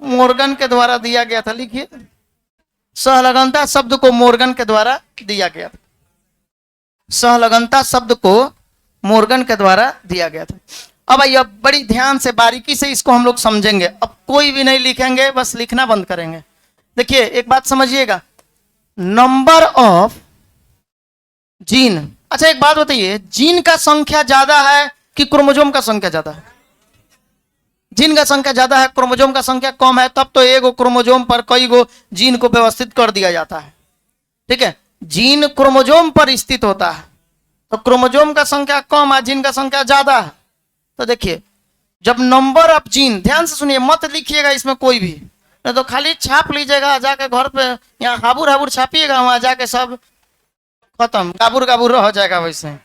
Speaker 1: मॉर्गन के द्वारा दिया गया था, लिखिए सहलगनता शब्द को मॉर्गन के द्वारा दिया गया था। सहलगनता शब्द को मॉर्गन के द्वारा दिया गया था। अब आइए अब बड़ी ध्यान से बारीकी से इसको हम लोग समझेंगे। अब कोई भी नहीं लिखेंगे, बस लिखना बंद करेंगे। देखिए एक बात समझिएगा, नंबर ऑफ जीन। अच्छा एक बात बताइए, जीन का संख्या ज्यादा है कि क्रोमोजोम का संख्या ज्यादा है? जीन का संख्या ज्यादा है, क्रोमोजोम का संख्या कम है, तब तो एक क्रोमोजोम पर कई गो जीन को व्यवस्थित कर दिया जाता है। ठीक है, जीन क्रोमोजोम पर स्थित होता है, तो क्रोमोजोम का संख्या कम है, जीन का संख्या ज्यादा है। तो देखिए जब नंबर ऑफ जीन, ध्यान से सुनिए, मत लिखिएगा इसमें कोई भी, नहीं तो खाली छाप लीजिएगा जाके घर पे, यहाँ हाबुर हाबुर छापिएगा, वहां जाके सब खत्म, गाबुर गाबुर हो जाएगा वैसे।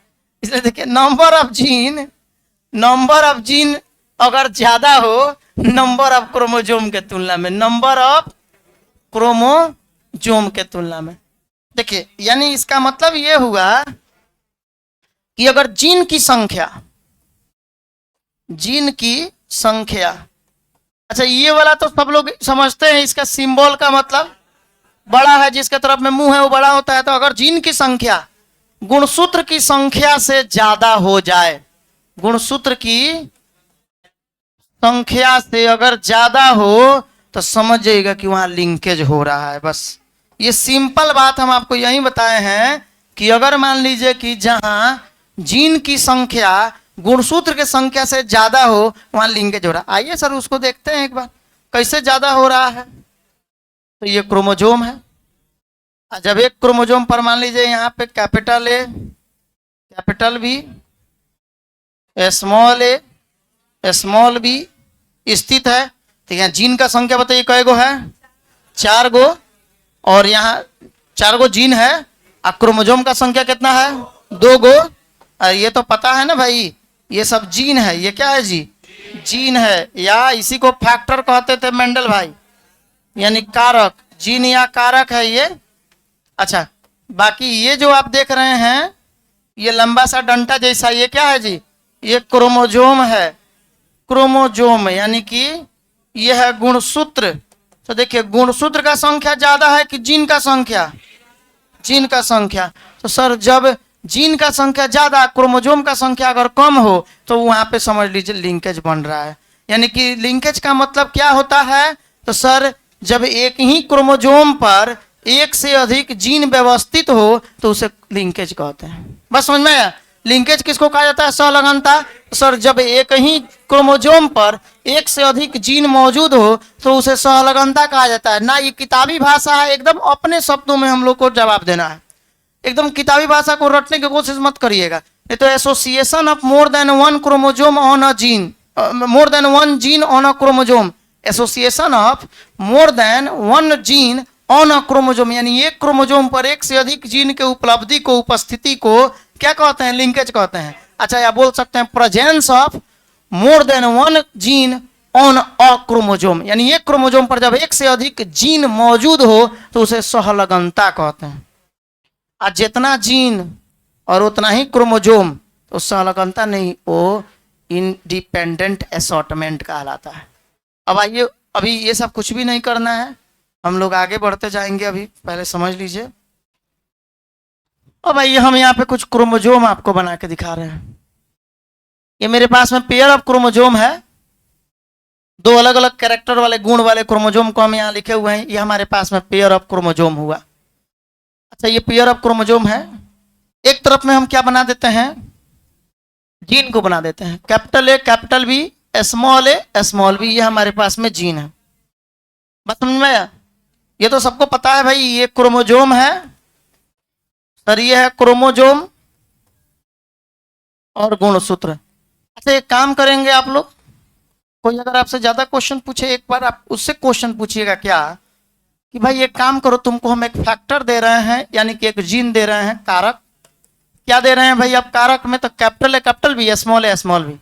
Speaker 1: इसलिए देखिए नंबर ऑफ जीन अगर ज्यादा हो नंबर ऑफ क्रोमोजोम के तुलना में, नंबर ऑफ क्रोमोजोम के तुलना में, देखिए यानी इसका मतलब ये हुआ कि अगर जीन की संख्या, अच्छा ये वाला तो सब लोग समझते हैं, इसका सिंबल का मतलब बड़ा है, जिसके तरफ में मुंह है वो बड़ा होता है। तो अगर जीन की संख्या गुणसूत्र की संख्या से ज्यादा हो जाए, गुणसूत्र की संख्या से अगर ज्यादा हो तो समझ जाइएगा कि वहां लिंकेज हो रहा है। बस ये सिंपल बात हम आपको यही बताए हैं कि अगर मान लीजिए कि जहां जीन की संख्या गुणसूत्र की संख्या से ज्यादा हो वहां लिंकेज हो रहा है। आइए सर उसको देखते हैं एक बार, कैसे ज्यादा हो रहा है। तो ये क्रोमोजोम है, जब एक क्रोमोजोम पर मान लीजिए यहाँ पे capital A, capital B, small A, small B स्थित है, तो यहाँ जीन का संख्या बताइए कै गो है? 4 गो, और यहाँ 4 गो जीन है, और क्रोमोजोम का संख्या कितना है? 2 गो। और ये तो पता है ना भाई, ये सब जीन है, ये क्या है जी? जीन है, या इसी को फैक्टर कहते थे मेंडल भाई, यानी कारक, जीन या कारक है ये। अच्छा बाकी ये जो आप देख रहे हैं ये लंबा सा डंटा जैसा, ये क्या है जी? ये क्रोमोजोम है, क्रोमोजोम यानी कि ये है गुणसूत्र। तो देखिए गुणसूत्र का संख्या ज्यादा है कि जीन का संख्या? जीन का संख्या। तो सर जब जीन का संख्या ज्यादा, क्रोमोजोम का संख्या अगर कम हो तो वहां पे समझ लीजिए लिंकेज बन रहा है। यानी कि लिंकेज का मतलब क्या होता है? तो सर जब एक ही क्रोमोजोम पर एक से अधिक जीन व्यवस्थित हो तो उसे लिंकेज कहते हैं। बस समझ में आया? लिंकेज किसको कहा जाता है? सहलगनता। सर जब एक ही क्रोमोजोम पर एक से अधिक जीन मौजूद हो तो उसे सहलगनता कहा जाता है। ना ये किताबी भाषा है, एकदम अपने शब्दों में हम लोग को जवाब देना है। एकदम किताबी भाषा को रटने की कोशिश मत करिएगा, नहीं तो association of more than one chromosome on a gene, more than one gene on a chromosome, association of more than one gene on a chromosome, यानी एक क्रोमोजोम पर एक से अधिक जीन के उपलब्धि को, उपस्थिति को क्या कहते हैं? लिंकेज कहते हैं। अच्छा या बोल सकते हैं presence of more than one gene on a chromosome, यानी एक क्रोमोजोम पर जब एक से अधिक जीन मौजूद हो तो उसे सहलगनता कहते हैं। और जितना जीन और उतना ही क्रोमोजोम, तो सहलगनता नहीं, वो इंडिपेंडेंट असॉर्टमेंट कहलाता है। अब आइए, अभी ये सब कुछ भी नहीं करना है, हम लोग आगे बढ़ते जाएंगे, अभी पहले समझ लीजिए। अब आइए हम यहाँ पे कुछ क्रोमोजोम आपको बना के दिखा रहे हैं। ये मेरे पास में पेयर ऑफ क्रोमोजोम है, 2 अलग अलग कैरेक्टर वाले, गुण वाले क्रोमोजोम को हम यहाँ लिखे हुए हैं। ये हमारे पास में पेयर ऑफ क्रोमोजोम हुआ। अच्छा ये पेयर ऑफ क्रोमोजोम है, एक तरफ में हम क्या बना देते हैं? जीन को बना देते हैं, capital A, capital B, small A, small B, ये हमारे पास में जीन है। बात समझ में आया? ये तो सबको पता है भाई, ये क्रोमोजोम है सर, ये है क्रोमोजोम और गुणसूत्र। अच्छा एक काम करेंगे आप लोग, कोई अगर आपसे ज्यादा क्वेश्चन पूछे, एक बार आप उससे क्वेश्चन पूछिएगा क्या कि भाई एक काम करो, तुमको हम एक फैक्टर दे रहे हैं, यानी कि एक जीन दे रहे हैं, कारक। क्या दे रहे हैं भाई? अब कारक में तो कैपिटल है, कैपिटल बी, स्मॉल है, स्मॉल बी।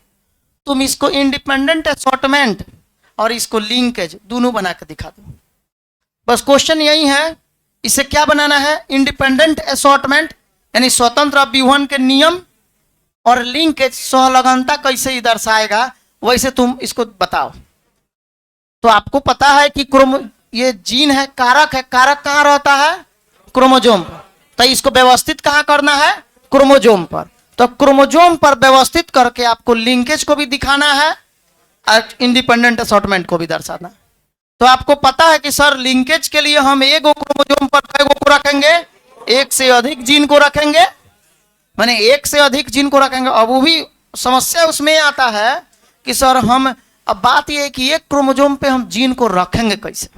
Speaker 1: तुम इसको इंडिपेंडेंट असॉर्टमेंट और इसको लिंकेज दोनों बना के दिखा दो। बस क्वेश्चन यही है, इसे क्या बनाना है? इंडिपेंडेंट असॉर्टमेंट यानी स्वतंत्र अभिवहन के नियम, और लिंकेज सहलगनता कैसे ही दर्शाएगा वैसे तुम इसको बताओ। तो आपको पता है कि ये जीन है, कारक है, कारक कहाँ रहता है? क्रोमोजोम पर। तो इसको व्यवस्थित कहाँ करना है? क्रोमोजोम पर। तो क्रोमोजोम पर व्यवस्थित करके आपको लिंकेज को भी दिखाना है और इंडिपेंडेंट असॉर्टमेंट को भी दर्शाना है। तो आपको पता है कि सर लिंकेज के लिए हम एक क्रोमोसोम पर कई को रखेंगे, एक से अधिक जीन को रखेंगे, माने एक से अधिक जीन को रखेंगे। अब वो भी समस्या उसमें आता है कि सर हम, अब बात यह है कि एक क्रोमोसोम पे हम जीन को रखेंगे कैसे।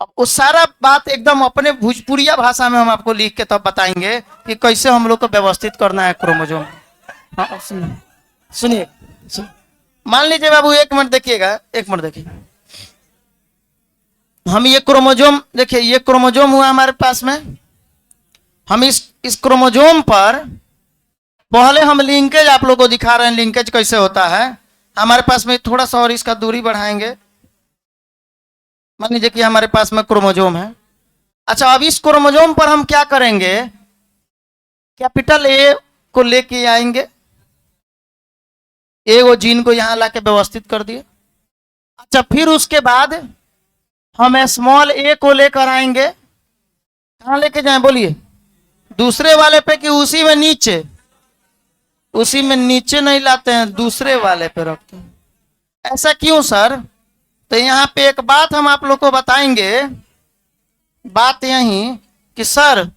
Speaker 1: अब वो सारा बात एकदम अपने भोजपुरिया भाषा में हम आपको लिख के तब बताएंगे कि कैसे हम लोग को व्यवस्थित करना है क्रोमोसोम। हाँ सुनिए, मान लीजिए बाबू, एक मिनट देखिएगा, एक मिनट देखिए। हम ये क्रोमोसोम देखिए, ये क्रोमोसोम हुआ हमारे पास में। हम इस क्रोमोसोम पर पहले हम लिंकेज आप लोगों को दिखा रहे हैं, लिंकेज कैसे होता है। हमारे पास में थोड़ा सा और इसका दूरी बढ़ाएंगे। मान लीजिए कि हमारे पास में क्रोमोसोम है। अच्छा, अब इस क्रोमोसोम पर हम क्या करेंगे, कैपिटल ए को लेके आएंगे, ए वो जीन को यहां लाके व्यवस्थित कर दिए। अच्छा, फिर उसके बाद हम स्मॉल ए को लेकर आएंगे। कहां लेके जाएं बोलिए, दूसरे वाले पे कि उसी में नीचे? उसी में नीचे नहीं लाते हैं, दूसरे वाले पे रखते हैं। ऐसा क्यों सर? तो यहां पे एक बात हम आप लोग को बताएंगे। बात यही कि सर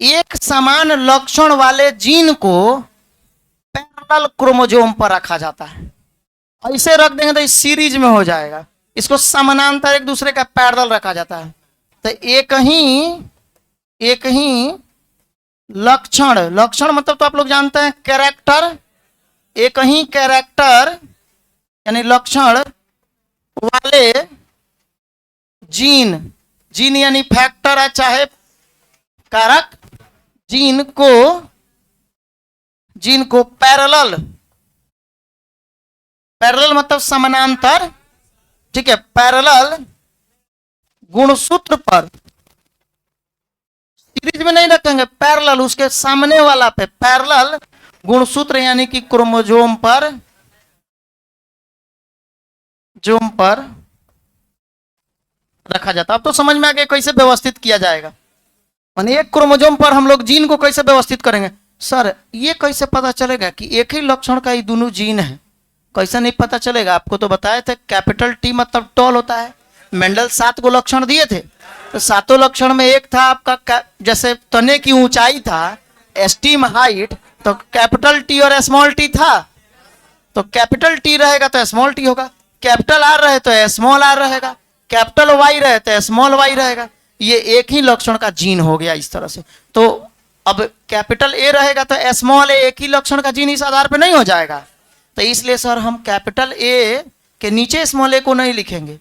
Speaker 1: एक समान लक्षण वाले जीन को पैरेलल क्रोमोसोम पर रखा जाता है। ऐसे रख देंगे तो इस सीरीज में हो जाएगा। इसको समानांतर एक दूसरे का पैरेलल रखा जाता है। तो एक ही लक्षण, लक्षण मतलब तो आप लोग जानते हैं कैरेक्टर, एक ही कैरेक्टर यानी लक्षण वाले जीन, जीन यानी फैक्टर है चाहे कारक, जीन को पैरेलल, पैरेलल मतलब समानांतर, ठीक है, पैरेलल गुणसूत्र पर, सीरीज में नहीं रखेंगे, पैरेलल उसके सामने वाला पे पैरेलल गुणसूत्र यानी कि क्रोमोसोम पर, जोम पर रखा जाता है। अब तो समझ में आ गया कैसे व्यवस्थित किया जाएगा। माने एक क्रोमोसोम पर हम लोग जीन को कैसे व्यवस्थित करेंगे। सर ये कैसे पता चलेगा कि एक ही लक्षण का ये दोनों जीन है? कैसे नहीं पता चलेगा? आपको तो बताए थे कैपिटल टी मतलब टॉल होता है। मेंडल 7 को लक्षण दिए थे, तो 7 लक्षण में एक था आपका जैसे तने की ऊंचाई था, एस्टीम हाइट, तो कैपिटल टी और स्मॉल टी था। तो कैपिटल टी रहेगा तो स्मॉल टी होगा, कैपिटल आर रहे तो स्मॉल आर रहेगा, कैपिटल वाई रहे तो स्मॉल वाई रहेगा। ये एक ही लक्षण का जीन हो गया इस तरह से। तो अब कैपिटल ए रहेगा तो स्मॉल ए एक ही लक्षण का जीन इस आधार पे नहीं हो जाएगा। तो इसलिए सर हम कैपिटल ए के नीचे स्मॉल ए को नहीं लिखेंगे,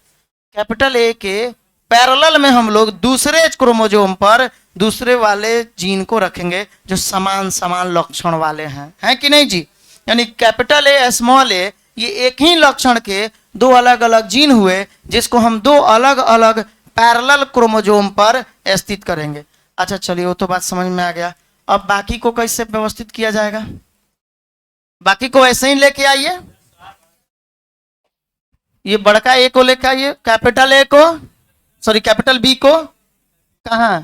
Speaker 1: कैपिटल ए के पैरेलल में हम लोग दूसरे क्रोमोसोम पर दूसरे वाले जीन को रखेंगे जो समान समान लक्षण वाले हैं कि नहीं जी? यानी कैपिटल ए स्मॉल ए ये एक ही लक्षण के दो अलग अलग जीन हुए जिसको हम दो अलग अलग पैरेलल क्रोमोसोम पर स्थित करेंगे। अच्छा चलिए, वो तो बात समझ में आ गया। अब बाकी को कैसे व्यवस्थित किया जाएगा? बाकी को ऐसे ही लेके आइए, ये बड़का ए को लेके आइए, कैपिटल ए को, सॉरी कैपिटल बी को कहाँ,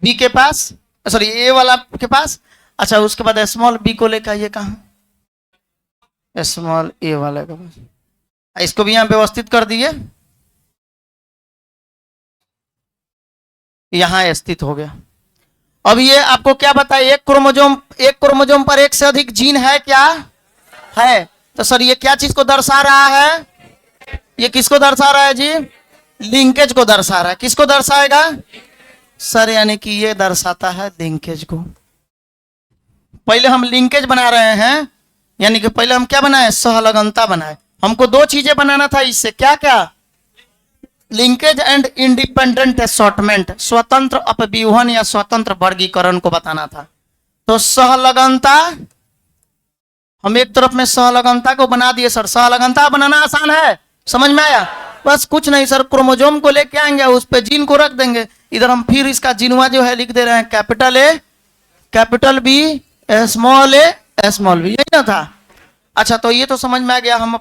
Speaker 1: बी के पास, सॉरी ए वाला के पास। अच्छा उसके बाद स्मॉल बी को लेकर आइए, कहाँ, स्मॉल ए वाले के पास। इसको भी यहां व्यवस्थित कर दिए, यहां स्थित हो गया। अब ये आपको क्या बताए, एक क्रोमोसोम पर एक से अधिक जीन है क्या? है। तो सर ये क्या चीज को दर्शा रहा है? ये किसको दर्शा रहा है जी? लिंकेज को दर्शा रहा है। किसको दर्शाएगा सर? यानी कि ये दर्शाता है लिंकेज को। पहले हम लिंकेज बना रहे हैं, यानी कि पहले हम क्या बनाए? सहलगनता बनाए। हमको दो चीजें बनाना था इससे, क्या क्या? लिंकेज एंड इंडिपेंडेंट असॉर्टमेंट, स्वतंत्र अपव्यूहन या स्वतंत्र वर्गीकरण को बताना था। तो सहलगनता, हम एक तरफ में सहलगनता को बना दिए। सर सहलगनता बनाना आसान है, समझ में आया? बस कुछ नहीं सर, क्रोमोसोम को लेके आएंगे, उस पे जीन को रख देंगे। इधर हम फिर इसका जीनवा जो है लिख दे रहे हैं, capital A, capital B, small A, small B, यही ना था? अच्छा तो ये तो समझ में आ गया। हम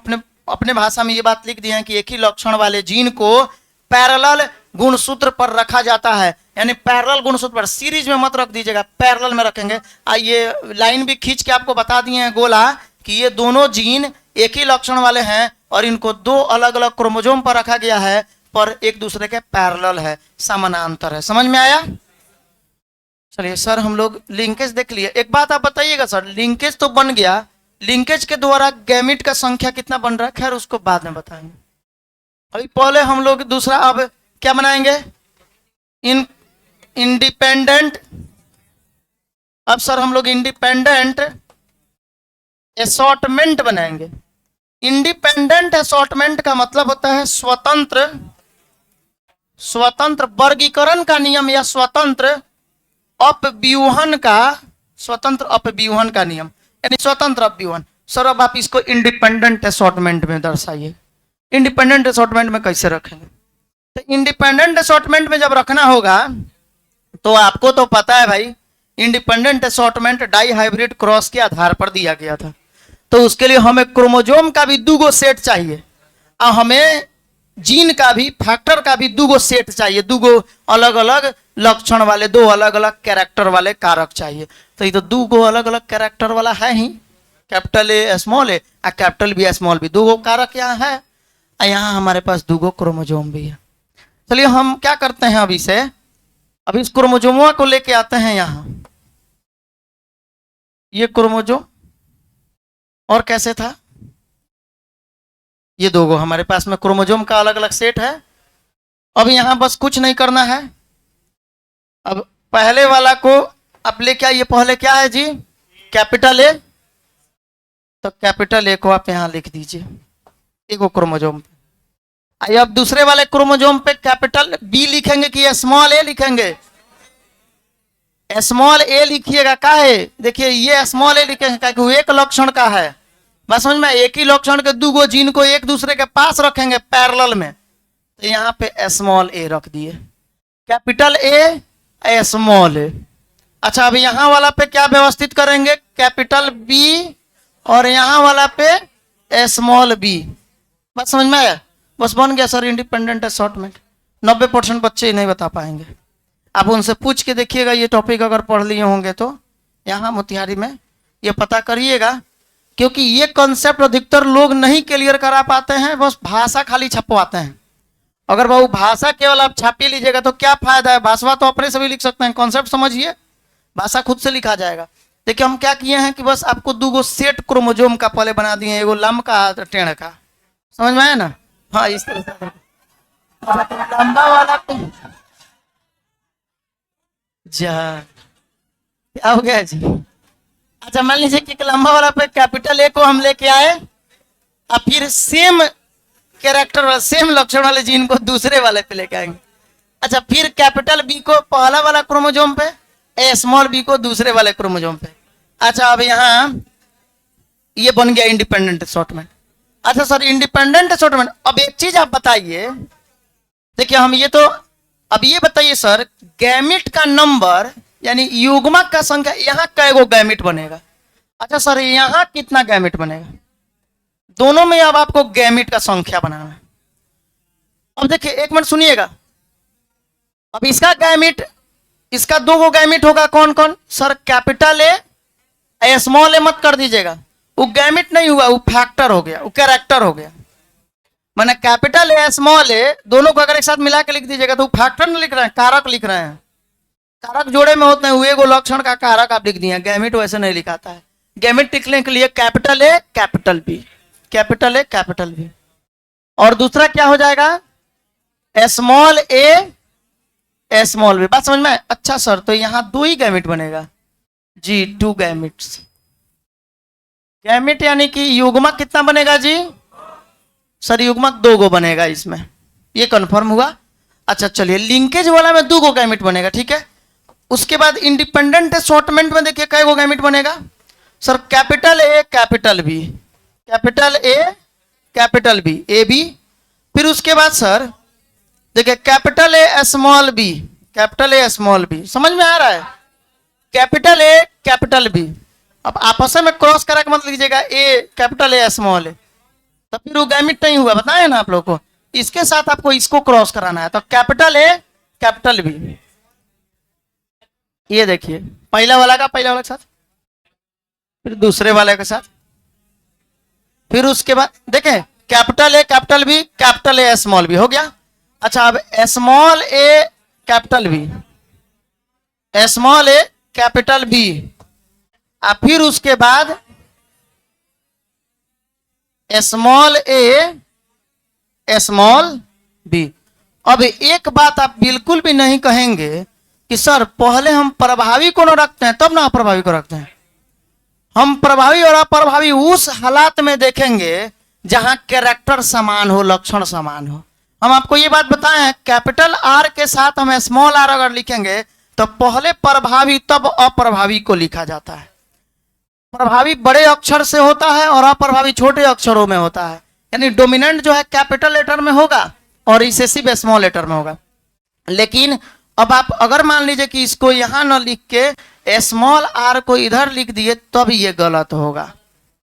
Speaker 1: अपने भाषा में ये बात लिख दिए हैं कि एक ही लक्षण वाले जीन को पैरेलल गुणसूत्र पर रखा जाता है, यानी पैरेलल गुणसूत्र पर, सीरीज में मत रख दीजिएगा, पैरेलल में रखेंगे। ये लाइन भी खींच के आपको बता दिए हैं गोला कि ये दोनों जीन एक ही लक्षण वाले हैं और इनको दो अलग अलग क्रोमोजोम पर रखा गया है, पर एक दूसरे के पैरेलल है, समानांतर है। समझ में आया? चलिए सर, हम लोग लिंकेज देख लिए। एक बात आप बताइएगा सर, लिंकेज तो बन गया, लिंकेज के द्वारा गैमिट का संख्या कितना बन रहा है, खैर उसको बाद में बताएंगे। अभी पहले हम लोग दूसरा अब क्या बनाएंगे, इंडिपेंडेंट। अब सर हम लोग इंडिपेंडेंट असॉर्टमेंट बनाएंगे। इंडिपेंडेंट असॉर्टमेंट का मतलब होता है स्वतंत्र, स्वतंत्र वर्गीकरण का नियम या स्वतंत्र अपव्यूहन का, स्वतंत्र अपव्यूहन का नियम यानी स्वतंत्र अपव्यूहन। सर अब आप इसको इंडिपेंडेंट असॉर्टमेंट में दर्शाइए। इंडिपेंडेंट असॉर्टमेंट में कैसे रखेंगे? तो इंडिपेंडेंट असॉर्टमेंट में जब रखना होगा तो आपको तो पता है भाई, independent assortment dihybrid cross के आधार पर दिया गया था। तो उसके लिए हमें क्रोमोजोम का भी दूगो सेट चाहिए और हमें जीन का भी, फैक्टर का भी दूगो सेट चाहिए, दूगो अलग अलग लक्षण वाले, दो अलग अलग कैरेक्टर वाले कारक चाहिए। तो ये तो दूगो अलग अलग कैरेक्टर वाला है ही, कैपिटल ए स्मॉल ए और कैपिटल बी स्मॉल बी, दूगो कारक यहाँ है और यहाँ हमारे पास दूगो क्रोमोजोम भी है। चलिए हम क्या करते हैं अभी से, अभी इस क्रोमोजोमों को लेके आते हैं यहाँ। ये क्रोमोजोम और कैसे था, ये दोगो हमारे पास में क्रोमोजोम का अलग अलग सेट है। अब यहां बस कुछ नहीं करना है, अब पहले वाला को आप लेके आइए। पहले क्या है जी, कैपिटल ए, तो कैपिटल ए को आप यहां लिख दीजिए एगो क्रोमोजोम पे। आइए अब दूसरे वाले क्रोमोजोम पे कैपिटल बी लिखेंगे कि स्मॉल ए लिखेंगे? स्मॉल ए लिखिएगा। का है, देखिए ये स्मॉल ए लिखेंगे क्योंकि वो एक लक्षण का है। बस समझ में, एक ही लक्षण के दूगो जीन को एक दूसरे के पास रखेंगे पैरेलल में, तो यहाँ पे स्मॉल ए रख दिए, कैपिटल ए स्मॉल ए। अच्छा अब यहाँ वाला पे क्या व्यवस्थित करेंगे, कैपिटल बी और यहाँ वाला पे स्मॉल बी। बस समझ में आया? बस बन गया सर इंडिपेंडेंट असॉर्टमेंट। 90% बच्चे नहीं बता पाएंगे, आप उनसे पूछ के देखिएगा, ये टॉपिक अगर पढ़ लिए होंगे तो यहाँ मोतिहारी में ये पता करिएगा, क्योंकि ये कॉन्सेप्ट अधिकतर लोग नहीं क्लियर करा पाते हैं, बस भाषा खाली छपवाते हैं। अगर बाबू भाषा केवल आप छापी लीजिएगा तो क्या फायदा है, भाषा तो अपने से भी लिख सकते हैं, कॉन्सेप्ट समझिए, भाषा खुद से लिखा जाएगा। देखिए हम क्या किए हैं कि बस आपको दूगो सेट क्रोमोजोम का पहले बना दिए, एगो लंब का टेढ़ का, समझ में आया ना? हाँ इस तरह से लंबा वाला जा क्या हो गया जी। अच्छा मान लीजिए कि लंबा वाला पे कैपिटल ए को हम लेके आए और फिर सेम कैरेक्टर वाला, सेम लक्षण वाले जीन को दूसरे वाले पे लेके आएंगे। अच्छा फिर कैपिटल बी को पहला वाला क्रोमोजोम पे, ए स्मॉल बी को दूसरे वाले क्रोमोजोम पे। अच्छा अब यहाँ ये बन गया इंडिपेंडेंट असॉर्टमेंट। अच्छा सर इंडिपेंडेंट असॉर्टमेंट, अब एक चीज आप बताइए, देखिए हम ये तो, अब ये बताइए सर गैमिट का नंबर यानी युग्मक का संख्या, यहाँ कैगो गैमिट बनेगा? अच्छा सर यहाँ कितना गैमिट बनेगा? दोनों में अब आपको गैमिट का संख्या बनाना है। अब देखिए एक मिनट सुनिएगा, अब इसका गैमिट, इसका दो गो गैमिट होगा, कौन कौन सर? कैपिटल ए स्मॉल ए मत कर दीजिएगा, वो गैमिट नहीं हुआ, वो फैक्टर हो गया, वो कैरेक्टर हो गया। मैंने कैपिटल ए स्मॉल ए दोनों को अगर एक साथ मिला के लिख दीजिएगा तो फैक्टर नहीं लिख रहे हैं, कारक लिख रहे हैं। कारक जोड़े में होते हैं, वो एगो लक्षण का कारक आप लिख दिए, गैमिट वैसे नहीं लिखाता है। गैमिट लिखने के लिए capital A capital B, capital A capital B, और दूसरा क्या हो जाएगा, स्मॉल ए स्मॉल बी। बात समझ में? अच्छा सर तो यहाँ दो ही गैमिट बनेगा जी, 2 गैमिट्स। गैमिट यानी कि युग्मक कितना बनेगा जी? सर युग्मक 2 गो बनेगा इसमें, ये कंफर्म हुआ। अच्छा चलिए लिंकेज वाला में 2 गो गैमिट बनेगा, ठीक है। उसके बाद इंडिपेंडेंट असॉर्टमेंट में देखिए कै गो गैमिट बनेगा sir? Capital A capital B, capital A capital B, A B. फिर उसके बाद सर देखिए capital A small B, capital A small B, समझ में आ रहा है? Capital A capital B. अब आपस में क्रॉस करा के मत लीजिएगा ए कैपिटल ए स्मॉल ए, तो फिर वो गैमिट नहीं हुआ, बताए ना आप लोग को। इसके साथ आपको इसको क्रॉस कराना है, तो कैपिटल ए कैपिटल बी। ये देखिए पहला वाला का पहला वाला के साथ, फिर दूसरे वाले के साथ, फिर उसके बाद देखें capital A capital B, capital A small B, हो गया। अच्छा अब small A capital B, small A capital B, और फिर उसके बाद स्मॉल ए स्मॉल बी। अब एक बात आप बिल्कुल भी नहीं कहेंगे कि सर पहले हम प्रभावी को न रखते हैं तब ना अप्रभावी को रखते हैं। हम प्रभावी और अप्रभावी उस हालात में देखेंगे जहां कैरेक्टर समान हो, लक्षण समान हो। हम आपको ये बात बताएं, कैपिटल आर के साथ हम स्मॉल आर अगर लिखेंगे तो पहले प्रभावी तब अप्रभावी को लिखा जाता है। प्रभावी बड़े अक्षर से होता है और अप्रभावी छोटे अक्षरों में होता है, यानी डोमिनेंट जो है कैपिटल लेटर में होगा और रिसेसिव स्मॉल लेटर में होगा। लेकिन अब आप अगर मान लीजिए कि इसको यहां न लिख के स्मॉल आर को इधर लिख दिए तब ये गलत होगा,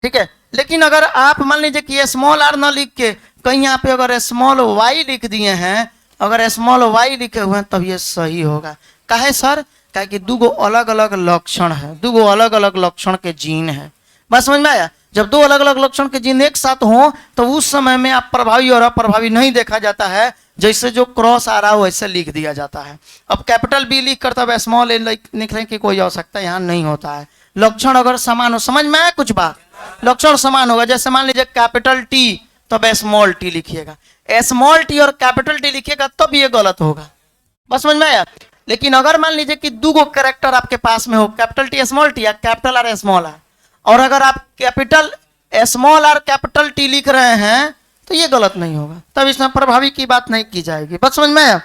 Speaker 1: ठीक है। लेकिन अगर आप मान लीजिए कि स्मॉल आर न लिख के कहीं यहाँ पे अगर स्मॉल वाई लिख दिए हैं, अगर स्मॉल वाई लिखे हुए हैं तब ये सही होगा। काहे सर? काहे कि दो अलग अलग लक्षण है, दो अलग अलग लक्षण के जीन है। बस समझ में आया? जब दो अलग अलग लक्षण के जीन एक साथ हो तो उस समय में आप प्रभावी और अप्रभावी नहीं देखा जाता है, जैसे जो क्रॉस आ रहा है वैसे लिख दिया जाता है। अब कैपिटल बी लिख कर तब स्मॉल ए लिखने की कोई आवश्यकता यहाँ नहीं होता है। लक्षण अगर समान हो, समझ में आया कुछ बात? लक्षण समान होगा। जैसे मान लीजिए कैपिटल टी तब स्मॉल टी लिखिएगा, स्मॉल टी और कैपिटल टी लिखिएगा तब ये गलत होगा। बस समझ में आया? लेकिन अगर मान लीजिए कि दो कैरेक्टर आपके पास में हो, कैपिटल टी स्मॉल टी या कैपिटल आर स्मॉल आर, और अगर आप capital small are capital T लिख रहे हैं तो ये गलत नहीं होगा, तब इसमें प्रभावी की बात नहीं की जाएगी। बस समझ में आया?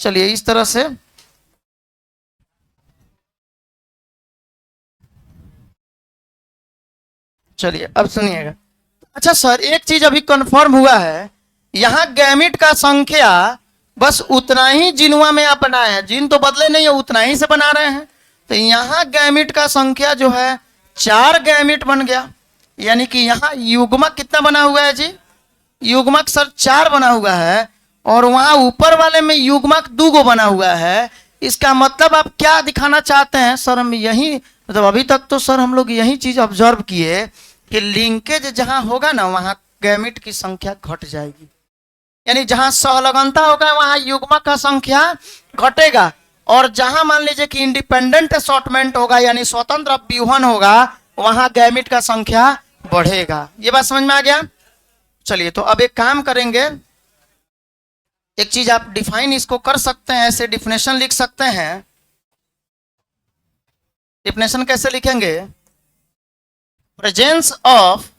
Speaker 1: चलिए इस तरह से चलिए अब सुनिएगा। अच्छा सर एक चीज अभी कंफर्म हुआ है, यहाँ गैमिट का संख्या बस उतना ही जिनुआ में आप बनाए हैं, जिन तो बदले नहीं है, उतना ही से बना रहे हैं। तो यहाँ गैमिट का संख्या जो है 4 गैमिट बन गया, यानी कि यहाँ युग्मक कितना बना हुआ है जी? युग्मक सर 4 बना हुआ है, और वहां ऊपर वाले में युग्मक 2 बना हुआ है। इसका मतलब आप क्या दिखाना चाहते हैं? सर हम यही मतलब अभी तक तो सर हम लोग यही चीज ऑब्जर्व किए कि लिंकेज जहां होगा ना वहां गैमिट की संख्या घट जाएगी, यानी जहां सहलगनता होगा वहां युग्मक का संख्या घटेगा, और जहां मान लीजिए कि इंडिपेंडेंट असॉर्टमेंट होगा यानी स्वतंत्र व्यूहन होगा वहां गैमिट का संख्या बढ़ेगा। ये बात समझ में आ गया? चलिए तो अब एक काम करेंगे, एक चीज आप डिफाइन इसको कर सकते हैं, ऐसे डिफिनेशन लिख सकते हैं। डिफिनेशन कैसे लिखेंगे? Presence of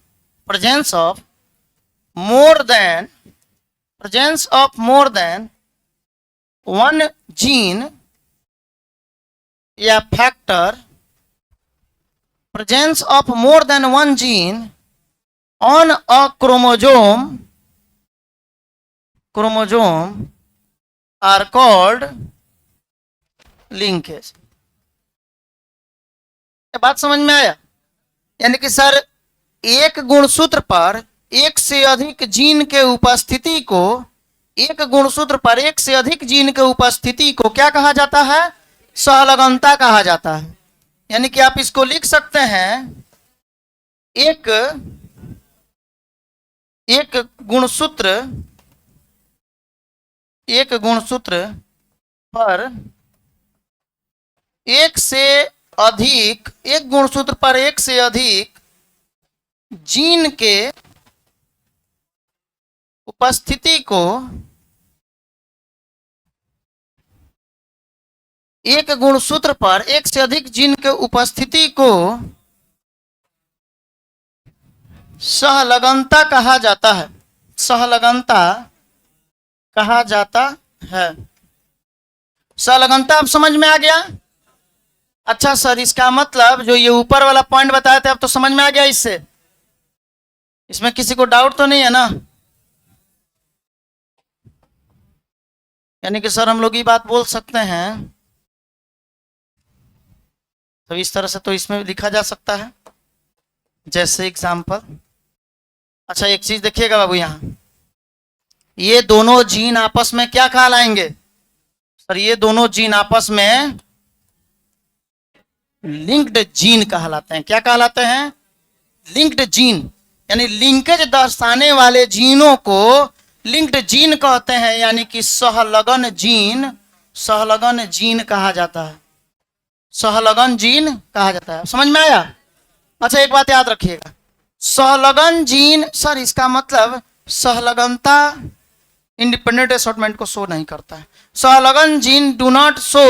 Speaker 1: more than one gene या factor, presence of more than one gene on a chromosome are called linkage। बात समझ में आया? यानी कि सर एक गुणसूत्र पर एक से अधिक जीन के उपस्थिति को, एक गुणसूत्र पर एक से अधिक जीन के उपस्थिति को क्या कहा जाता है? सहलगनता कहा जाता है। यानी कि आप इसको लिख सकते हैं, एक गुणसूत्र पर एक गुणसूत्र पर एक से अधिक जीन के उपस्थिति को, एक गुणसूत्र पर एक से अधिक जीन के उपस्थिति को सहलगनता कहा जाता है। सहलगनता कहा जाता है। सहलगनता अब समझ में आ गया? अच्छा सर इसका मतलब जो ये ऊपर वाला पॉइंट बताए थे अब तो समझ में आ गया इससे? इसमें किसी को डाउट तो नहीं है ना? यानी कि सर हम लोग ये बात बोल सकते हैं, तो इस तरह से तो इसमें लिखा जा सकता है जैसे एग्जाम्पल। अच्छा एक चीज देखिएगा बाबू, यहाँ ये दोनों जीन आपस में क्या कहलाएंगे? सर ये दोनों जीन आपस में लिंक्ड जीन कहलाते हैं। क्या कहलाते हैं? Linked gene. यानी लिंकेज दर्शाने वाले जीनों को लिंक्ड जीन कहते हैं, यानी कि सहलगन जीन, सहलगन जीन कहा जाता है, सहलगन जीन कहा जाता है। समझ में आया? अच्छा एक बात याद रखिएगा, सहलगन जीन सर इसका मतलब सहलगनता इंडिपेंडेंट असॉर्टमेंट को शो नहीं करता है। सहलगन gene do not show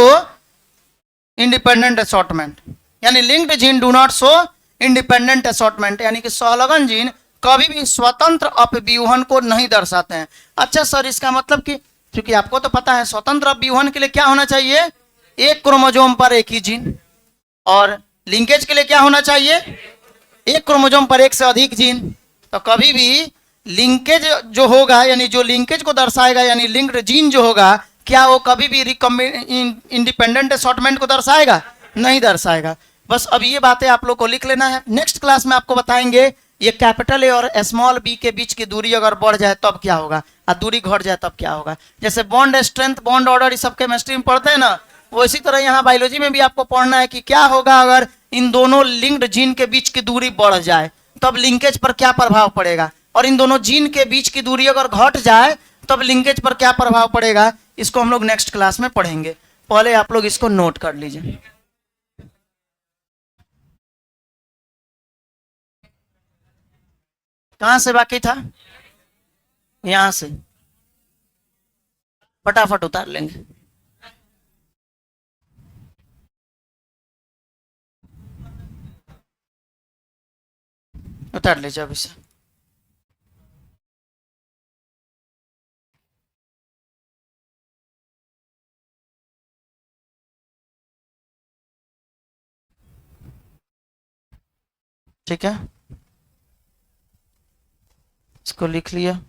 Speaker 1: independent assortment, यानी linked gene do not show independent assortment, यानी कि सहलगन जीन कभी भी स्वतंत्र अपव्यूहन को नहीं दर्शाते हैं। अच्छा सर इसका मतलब कि, क्योंकि आपको तो पता है स्वतंत्र अपव्यूहन के लिए क्या होना चाहिए, एक क्रोमोसोम पर एक ही जीन, और लिंकेज के लिए क्या होना चाहिए, एक क्रोमोसोम पर एक से अधिक जीन। तो कभी भी लिंकेज जो होगा, यानी जो लिंकेज को दर्शाएगा, यानी लिंक्ड जीन जो होगा, क्या वो कभी भी इंडिपेंडेंट असॉर्टमेंट को दर्शाएगा? नहीं दर्शाएगा। बस अब ये बातें आप लोग को लिख लेना है, नेक्स्ट क्लास में आपको बताएंगे ये कैपिटल ए और स्मॉल बी के बीच की दूरी अगर बढ़ जाए तब क्या होगा, और दूरी घट जाए तब क्या होगा। जैसे बॉन्ड स्ट्रेंथ, बॉन्ड ऑर्डर, ये सब केमिस्ट्री में पढ़ते हैं ना, वो इसी तरह यहाँ बायोलॉजी में भी आपको पढ़ना है कि क्या होगा अगर इन दोनों लिंक्ड जीन के बीच की दूरी बढ़ जाए, तब लिंकेज पर क्या प्रभाव पड़ेगा, और इन दोनों जीन के बीच की दूरी अगर घट जाए तब लिंकेज पर क्या प्रभाव पड़ेगा। इसको हम लोग नेक्स्ट क्लास में पढ़ेंगे, पहले आप लोग इसको नोट कर लीजिए। कहां से बाकी था? यहां से फटाफट उतार लेंगे। उतार लीजिए अब इसे। ठीक है, इसको लिख लिया।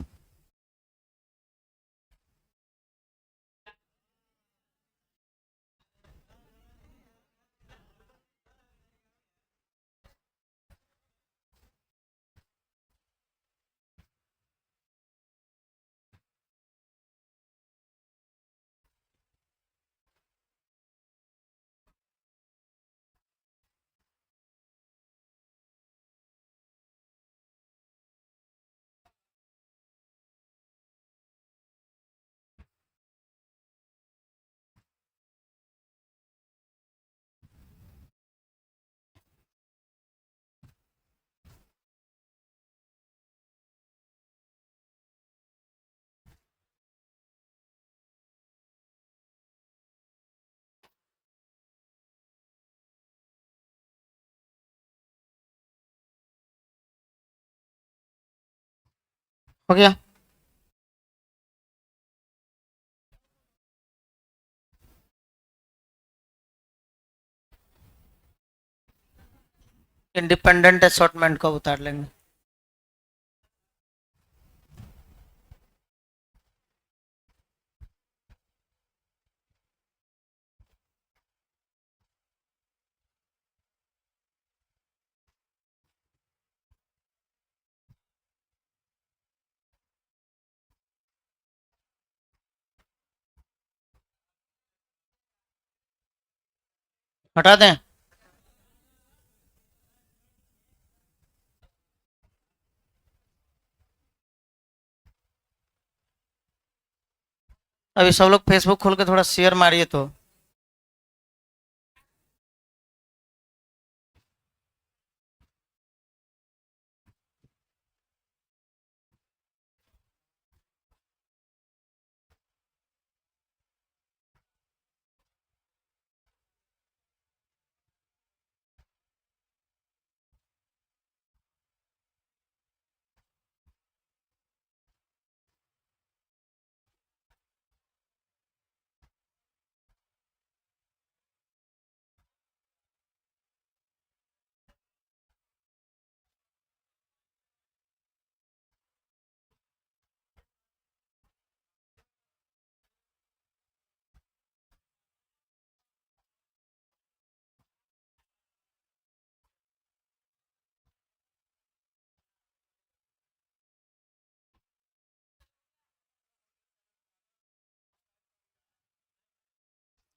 Speaker 1: हो गया? इंडिपेंडेंट असॉर्टमेंट को उतार लेंगे। हटा दें? अभी सब लोग फेसबुक खोल के थोड़ा शेयर मारिए तो।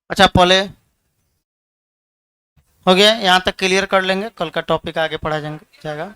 Speaker 1: अच्छा पहले हो गया, यहाँ तक क्लियर कर लेंगे, कल का टॉपिक आगे पढ़ा जाएगा।